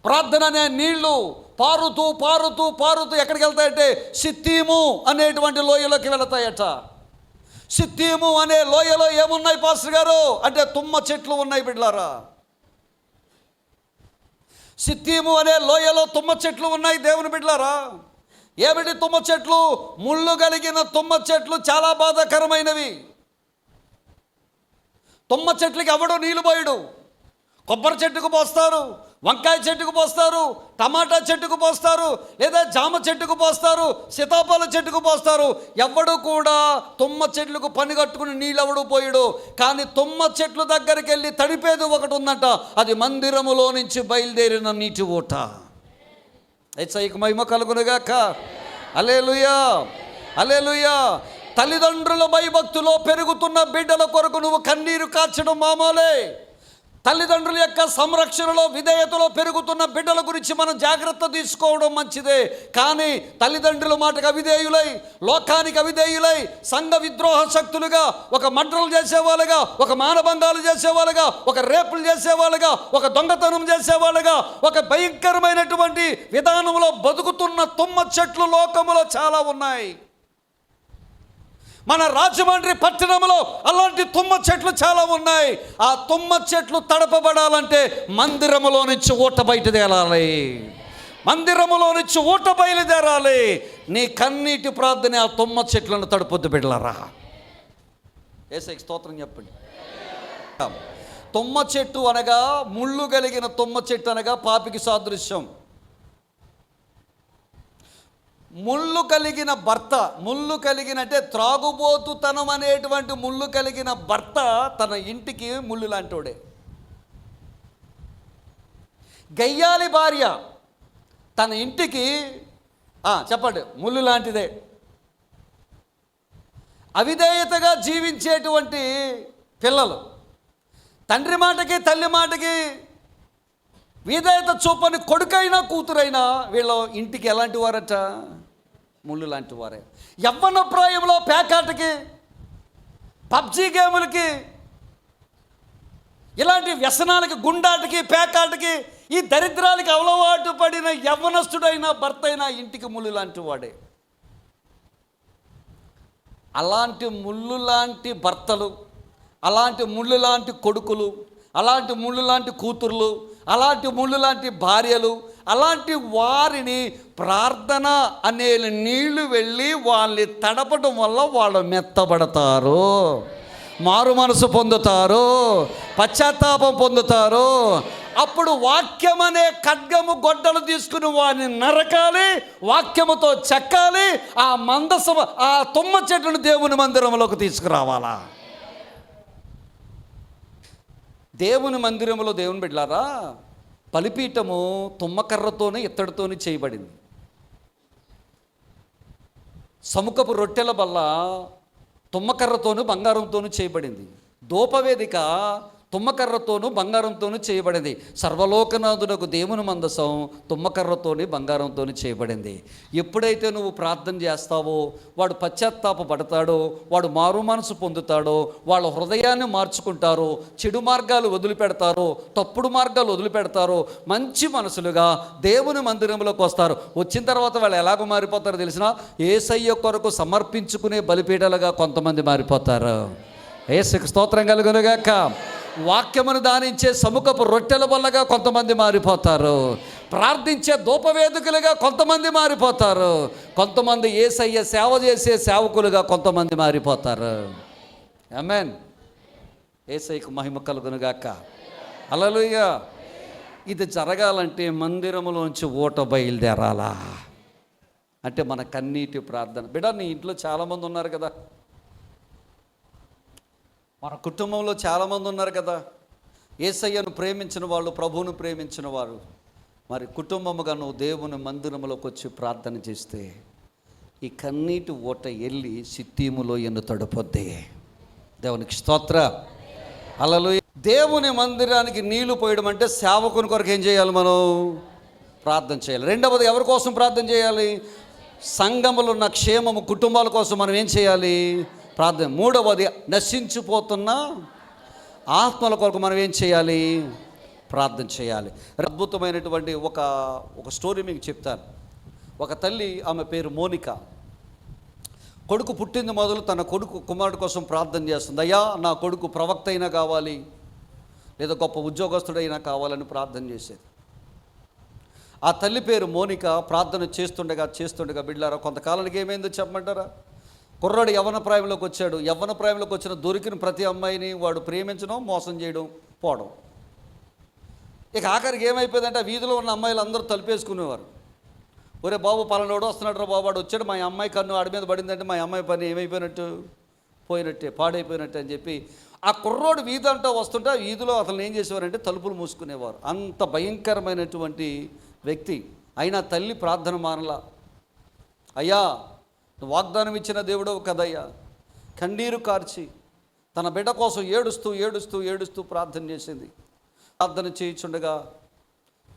ప్రార్థన అనే నీళ్లు పారుతూ పారుతూ పారుతూ ఎక్కడికి వెళ్తాయంటే సిత్తీము అనేటువంటి లోయలోకి వెళతాయట. సిత్తీము అనే లోయలో ఏమున్నాయి పాస్టర్ గారు అంటే తుమ్మ చెట్లు ఉన్నాయి బిడ్డలారా. సిత్తీము అనే లోయలో తుమ్మ చెట్లు ఉన్నాయి దేవుని బిడ్డలారా. ఏమిటి తుమ్మ చెట్లు? ముళ్ళు కలిగిన తుమ్మ చెట్లు చాలా బాధాకరమైనవి. తుమ్మ చెట్లకి ఎవడో నీళ్ళు పోయడు. కొబ్బరి చెట్టుకు పోస్తారు, వంకాయ చెట్టుకు పోస్తారు, టమాటా చెట్టుకు పోస్తారు, లేదా జామ చెట్టుకు పోస్తారు, సీతాఫల చెట్టుకు పోస్తారు. ఎవడు కూడా తుమ్మ చెట్లకు పని కట్టుకుని నీళ్ళు ఎవడు పోయడు. కానీ తుమ్మ చెట్లు దగ్గరికి వెళ్ళి తడిపేది ఒకటి ఉందంట, అది మందిరములో నుంచి బయలుదేరిన నీటి ఊట. యేసయ్యకు మహిమ కలుగునుగాక. హల్లెలూయా, హల్లెలూయా. తల్లిదండ్రుల భయభక్తులో పెరుగుతున్న బిడ్డల కొరకు నువ్వు కన్నీరు కార్చడం మామూలే. తల్లిదండ్రుల యొక్క సంరక్షణలో విధేయతలో పెరుగుతున్న బిడ్డల గురించి మనం జాగ్రత్త తీసుకోవడం మంచిదే. కానీ తల్లిదండ్రుల మాటకు అవిధేయులై, లోకానికి అవిధేయులై, సంఘ విద్రోహ శక్తులుగా, ఒక మర్డర్లు చేసేవాళ్ళుగా, ఒక మానభంగాలు చేసేవాళ్ళుగా, ఒక రేపులు చేసేవాళ్ళుగా, ఒక దొంగతనం చేసేవాళ్ళుగా, ఒక భయంకరమైనటువంటి విధానంలో బతుకుతున్న తుమ్మ చెట్లు లోకములో చాలా ఉన్నాయి. మన రాజమండ్రి పట్టణంలో అలాంటి తుమ్మ చెట్లు చాలా ఉన్నాయి. ఆ తుమ్మ చెట్లు తడపబడాలంటే మందిరములో నుంచి ఊట బయటదేరాలి, మందిరములో నుంచి ఊట బయలుదేరాలి. నీ కన్నీటి ప్రార్థన ఆ తుమ్మ చెట్లను తడుపొద్దు బిడ్డలారా. యేసయ్యకి స్తోత్రం చెప్పండి. తుమ్మ చెట్టు అనగా, ముళ్ళు కలిగిన తుమ్మ చెట్టు అనగా పాపికి సాదృశ్యం. ముళ్ళు కలిగిన భర్త, ముళ్ళు కలిగిన అంటే త్రాగుబోతుతనం అనేటువంటి ముళ్ళు కలిగిన భర్త తన ఇంటికి ముళ్ళు లాంటోడే. గయ్యాలి భార్య తన ఇంటికి చెప్పండి ముళ్ళు లాంటిదే. అవిధేయతగా జీవించేటువంటి పిల్లలు, తండ్రి మాటకి తల్లి మాటకి విధేయత చూపని కొడుకైనా కూతురైనా వీళ్ళ ఇంటికి ఎలాంటి వారట? ముళ్ళు లాంటి వారే. యవ్వన ప్రాయంలో పేకాటకి, పబ్జీ గేములకి, ఇలాంటి వ్యసనాలకి, గుండాటికి, పేకాటకి, ఈ దరిద్రాలకి అలవాటు పడిన యవ్వనస్తుడైనా భర్త అయినా ఇంటికి ముళ్ళు లాంటి వాడే. అలాంటి ముళ్ళు లాంటి భర్తలు, అలాంటి ముళ్ళు లాంటి కొడుకులు, అలాంటి ముళ్ళు లాంటి కూతుర్లు, అలాంటి ముళ్ళు లాంటి భార్యలు, అలాంటి వారిని ప్రార్థన అనే నీళ్లు వెళ్ళి వాళ్ళని తడపడం వల్ల వాళ్ళు మెత్తబడతారు, మారు మనసు పొందుతారు, పశ్చాత్తాపం పొందుతారు. అప్పుడు వాక్యం అనే ఖడ్గము గొడ్డలు తీసుకుని వారిని నరకాలి, వాక్యముతో చెక్కాలి. ఆ మందసము, ఆ తుమ్మ చెట్టును దేవుని మందిరంలోకి తీసుకురావాలా? దేవుని మందిరంలో దేవుని బిడ్డలారా, బలిపీఠము తుమ్మకర్రతోనే ఇత్తడితోనే చేయబడింది. సముఖపు రొట్టెల బల్ల తుమ్మకర్రతోనూ బంగారంతోనూ చేయబడింది. ధూపవేదిక తుమ్మకర్రతోనూ బంగారంతోనూ చేయబడింది. సర్వలోకనాథునకు దేవుని మందసం తుమ్మకర్రతోని బంగారంతోని చేయబడింది. ఎప్పుడైతే నువ్వు ప్రార్థన చేస్తావో వాడు పశ్చాత్తాపపడతాడో, వాడు మారు మనసు పొందుతాడో, వాళ్ళ హృదయాన్ని మార్చుకుంటారో, చెడు మార్గాలు వదిలిపెడతారో, తప్పుడు మార్గాలు వదిలిపెడతారో, మంచి మనసులుగా దేవుని మందిరంలోకి వస్తారు. వచ్చిన తర్వాత వాళ్ళు ఎలాగో మారిపోతారో తెలిసినా, యేసయ్య కొరకు సమర్పించుకునే బలిపీఠలుగా కొంతమంది మారిపోతారు. యేసుకు స్తోత్రం కలుగునుగాక. వాక్యమును దానించే సముఖపు రొట్టెల వల్లగా కొంతమంది మారిపోతారు. ప్రార్థించే ధూపవేదికలుగా కొంతమంది మారిపోతారు. కొంతమంది యేసయ్య సేవ చేసే సేవకులుగా కొంతమంది మారిపోతారు. ఆమేన్. యేసయ్యకు మహిమ కలుగునుగాక. హల్లెలూయా. ఇది జరగాలంటే మందిరములోంచి ఊట బయలుదేరాలా? అంటే మన కన్నీటి ప్రార్థన. బిడ్డ, నీ ఇంట్లో చాలామంది ఉన్నారు కదా, మన కుటుంబంలో చాలామంది ఉన్నారు కదా, యేసయ్యను ప్రేమించిన వాళ్ళు, ప్రభువును ప్రేమించిన వారు. మరి కుటుంబముగా నువ్వు దేవుని మందిరంలోకి వచ్చి ప్రార్థన చేస్తే ఈ కన్నీటి ఓట వెళ్ళి సిత్తీములో ఎన్ను తడుపొద్ది. దేవునికి స్తోత్ర. హల్లెలూయా. దేవుని మందిరానికి నీళ్లు పోయడం అంటే సేవకుని కొరకు ఏం చేయాలి? మనం ప్రార్థన చేయాలి. రెండవది, ఎవరి కోసం ప్రార్థన చేయాలి? సంఘములో ఉన్న క్షేమము, కుటుంబాల కోసం మనం ఏం చేయాలి? ప్రార్థన. మూడవది, నశించిపోతున్న ఆత్మల కొరకు మనం ఏం చేయాలి? ప్రార్థన చేయాలి. అద్భుతమైనటువంటి ఒక స్టోరీ మీకు చెప్తాను. ఒక తల్లి, ఆమె పేరు మోనిక. కొడుకు పుట్టింది మొదలు తన కుమారుడు కోసం ప్రార్థన చేస్తుంది. అయ్యా, నా కొడుకు ప్రవక్త అయినా కావాలి, లేదా గొప్ప ఉద్యోగస్తుడైనా కావాలని ప్రార్థన చేసేది. ఆ తల్లి పేరు మోనిక. ప్రార్థన చేస్తుండగా బిడ్డలారా, కొంతకాలానికి ఏమైందో చెప్పమంటారా? కుర్రాడు యవ్వన ప్రాయంలోకి వచ్చాడు. యవ్వన ప్రాయంలోకి వచ్చిన దొరికిన ప్రతి అమ్మాయిని వాడు ప్రేమించడం, మోసం చేయడం, పోవడం. ఇక ఆఖరికి ఏమైపోయిందంటే, వీధిలో ఉన్న అమ్మాయిలు అందరూ తలుపేసుకునేవారు. ఒరే బాబు, పలానోడు వస్తున్నాడు రా బాబు, వాడు వచ్చాడు, మా అమ్మాయి కన్ను ఆడి మీద పడిందంటే మా అమ్మాయి పని ఏమైపోయినట్టు? పోయినట్టే, పాడైపోయినట్టే అని చెప్పి ఆ కుర్రోడు వీధి అంటూ వస్తుంటే వీధిలో అతను ఏం చేసేవారంటే తలుపులు మూసుకునేవారు. అంత భయంకరమైనటువంటి వ్యక్తి. అయినా తల్లి ప్రార్థన మానలా. అయ్యా, నువ్వు వాగ్దానం ఇచ్చిన దేవుడవు కదయ్యా. కన్నీరు కార్చి తన బిడ్డ కోసం ఏడుస్తూ ప్రార్థన చేసింది. ప్రార్థన చేయించుండగా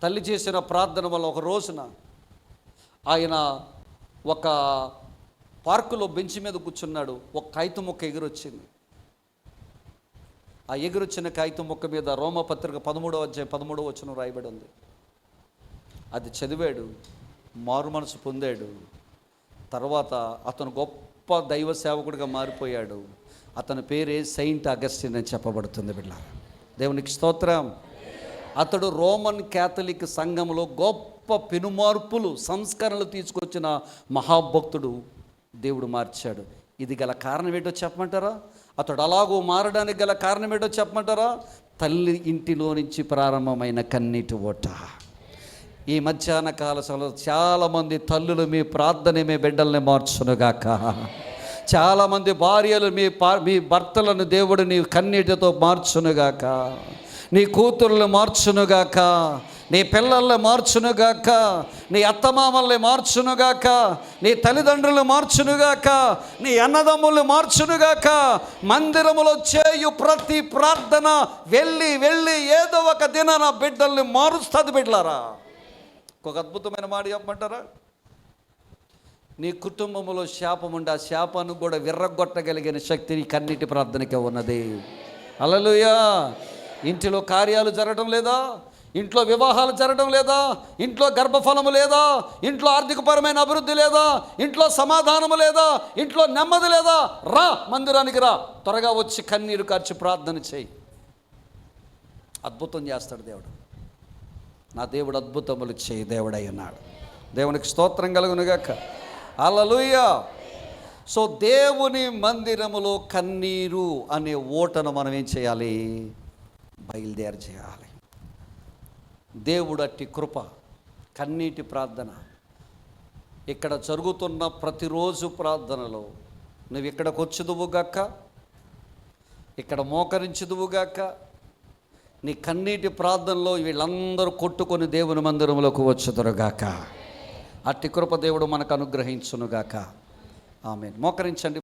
తల్లి చేసిన ప్రార్థన వల్ల ఒక రోజున ఆయన ఒక పార్కులో బెంచ్ మీద కూర్చున్నాడు. ఒక కాగితం మొక్క ఎగురొచ్చింది. ఆ ఎగురొచ్చిన కాగితం మొక్క మీద రోమపత్రిక 13వ అధ్యాయం 13వ వచనం రాయబడి ఉంది. అది చదివాడు, మారు మనసు పొందాడు. తర్వాత అతను గొప్ప దైవ సేవకుడిగా మారిపోయాడు. అతని పేరే సెయింట్ అగస్టిన్ అని చెప్పబడుతుంది. బిడ్డ, దేవునికి స్తోత్రం. అతడు రోమన్ క్యాథలిక్ సంఘంలో గొప్ప పెనుమార్పులు, సంస్కరణలు తీసుకొచ్చిన మహాభక్తుడు. దేవుడు మార్చాడు. ఇది గల కారణం ఏంటో చెప్పమంటారా? అతడు అలాగూ మారడానికి గల కారణం ఏంటో చెప్పమంటారా? తల్లి ఇంటిలో నుంచి ప్రారంభమైన కన్నీటి ఓట. ఈ మధ్యాహ్న కాల సమయంలో చాలామంది తల్లులు మీ ప్రార్థన మీ బిడ్డల్ని మార్చునుగాక. చాలామంది భార్యలు మీ భర్తలను దేవుడు నీ కన్నీటితో మార్చునుగాక. నీ కూతుర్లను మార్చునుగాక. నీ పిల్లల్ని మార్చునుగాక, నీ అత్తమామల్ని మార్చునుగాక, నీ తల్లిదండ్రులు మార్చునుగాక, నీ అన్నదమ్ముల్ని మార్చునుగాక. మందిరములో చేయు ప్రతి ప్రార్థన వెళ్ళి వెళ్ళి ఏదో ఒక దినాన బిడ్డల్ని మారుస్తుంది. బిడ్డలారా, ఒక అద్భుతమైన మాట చెప్పమంటారా? నీ కుటుంబంలో శాపం ఉండి ఆ శాపాన్ని కూడా విర్రగొట్టగలిగిన శక్తి నీ కన్నీటి ప్రార్థనకే ఉన్నది. హల్లెలూయా. ఇంటిలో కార్యాలు జరగడం లేదా, ఇంట్లో వివాహాలు జరగడం లేదా, ఇంట్లో గర్భఫలము లేదా, ఇంట్లో ఆర్థికపరమైన అభివృద్ధి లేదా, ఇంట్లో సమాధానము లేదా, ఇంట్లో నెమ్మది లేదా, రా మందిరానికి రా, త్వరగా వచ్చి కన్నీరు కార్చి ప్రార్థన చేయి. అద్భుతం చేస్తాడు దేవుడు. నా దేవుడు అద్భుతములు చేయి దేవుడై ఉన్నాడు. దేవునికి స్తోత్రం కలుగునుగాక. హల్లెలూయా. సో దేవుని మందిరములో కన్నీరు అనే ఓటను మనం ఏం చేయాలి? బయలుదేరి చేయాలి. దేవుడు అట్టి కృప, కన్నీటి ప్రార్థన ఇక్కడ జరుగుతున్న ప్రతిరోజు ప్రార్థనలో నువ్వు ఇక్కడికి వచ్చుదువుగాక, ఇక్కడ మోకరించుదువుగాక. నీ కన్నీటి ప్రార్థనలో వీళ్ళందరూ కొట్టుకొని దేవుని మందిరంలోకి వచ్చుదురుగాక. అట్టి కృప దేవుడు మనకు అనుగ్రహించునుగాక. ఆమేన్. మోకరించండి.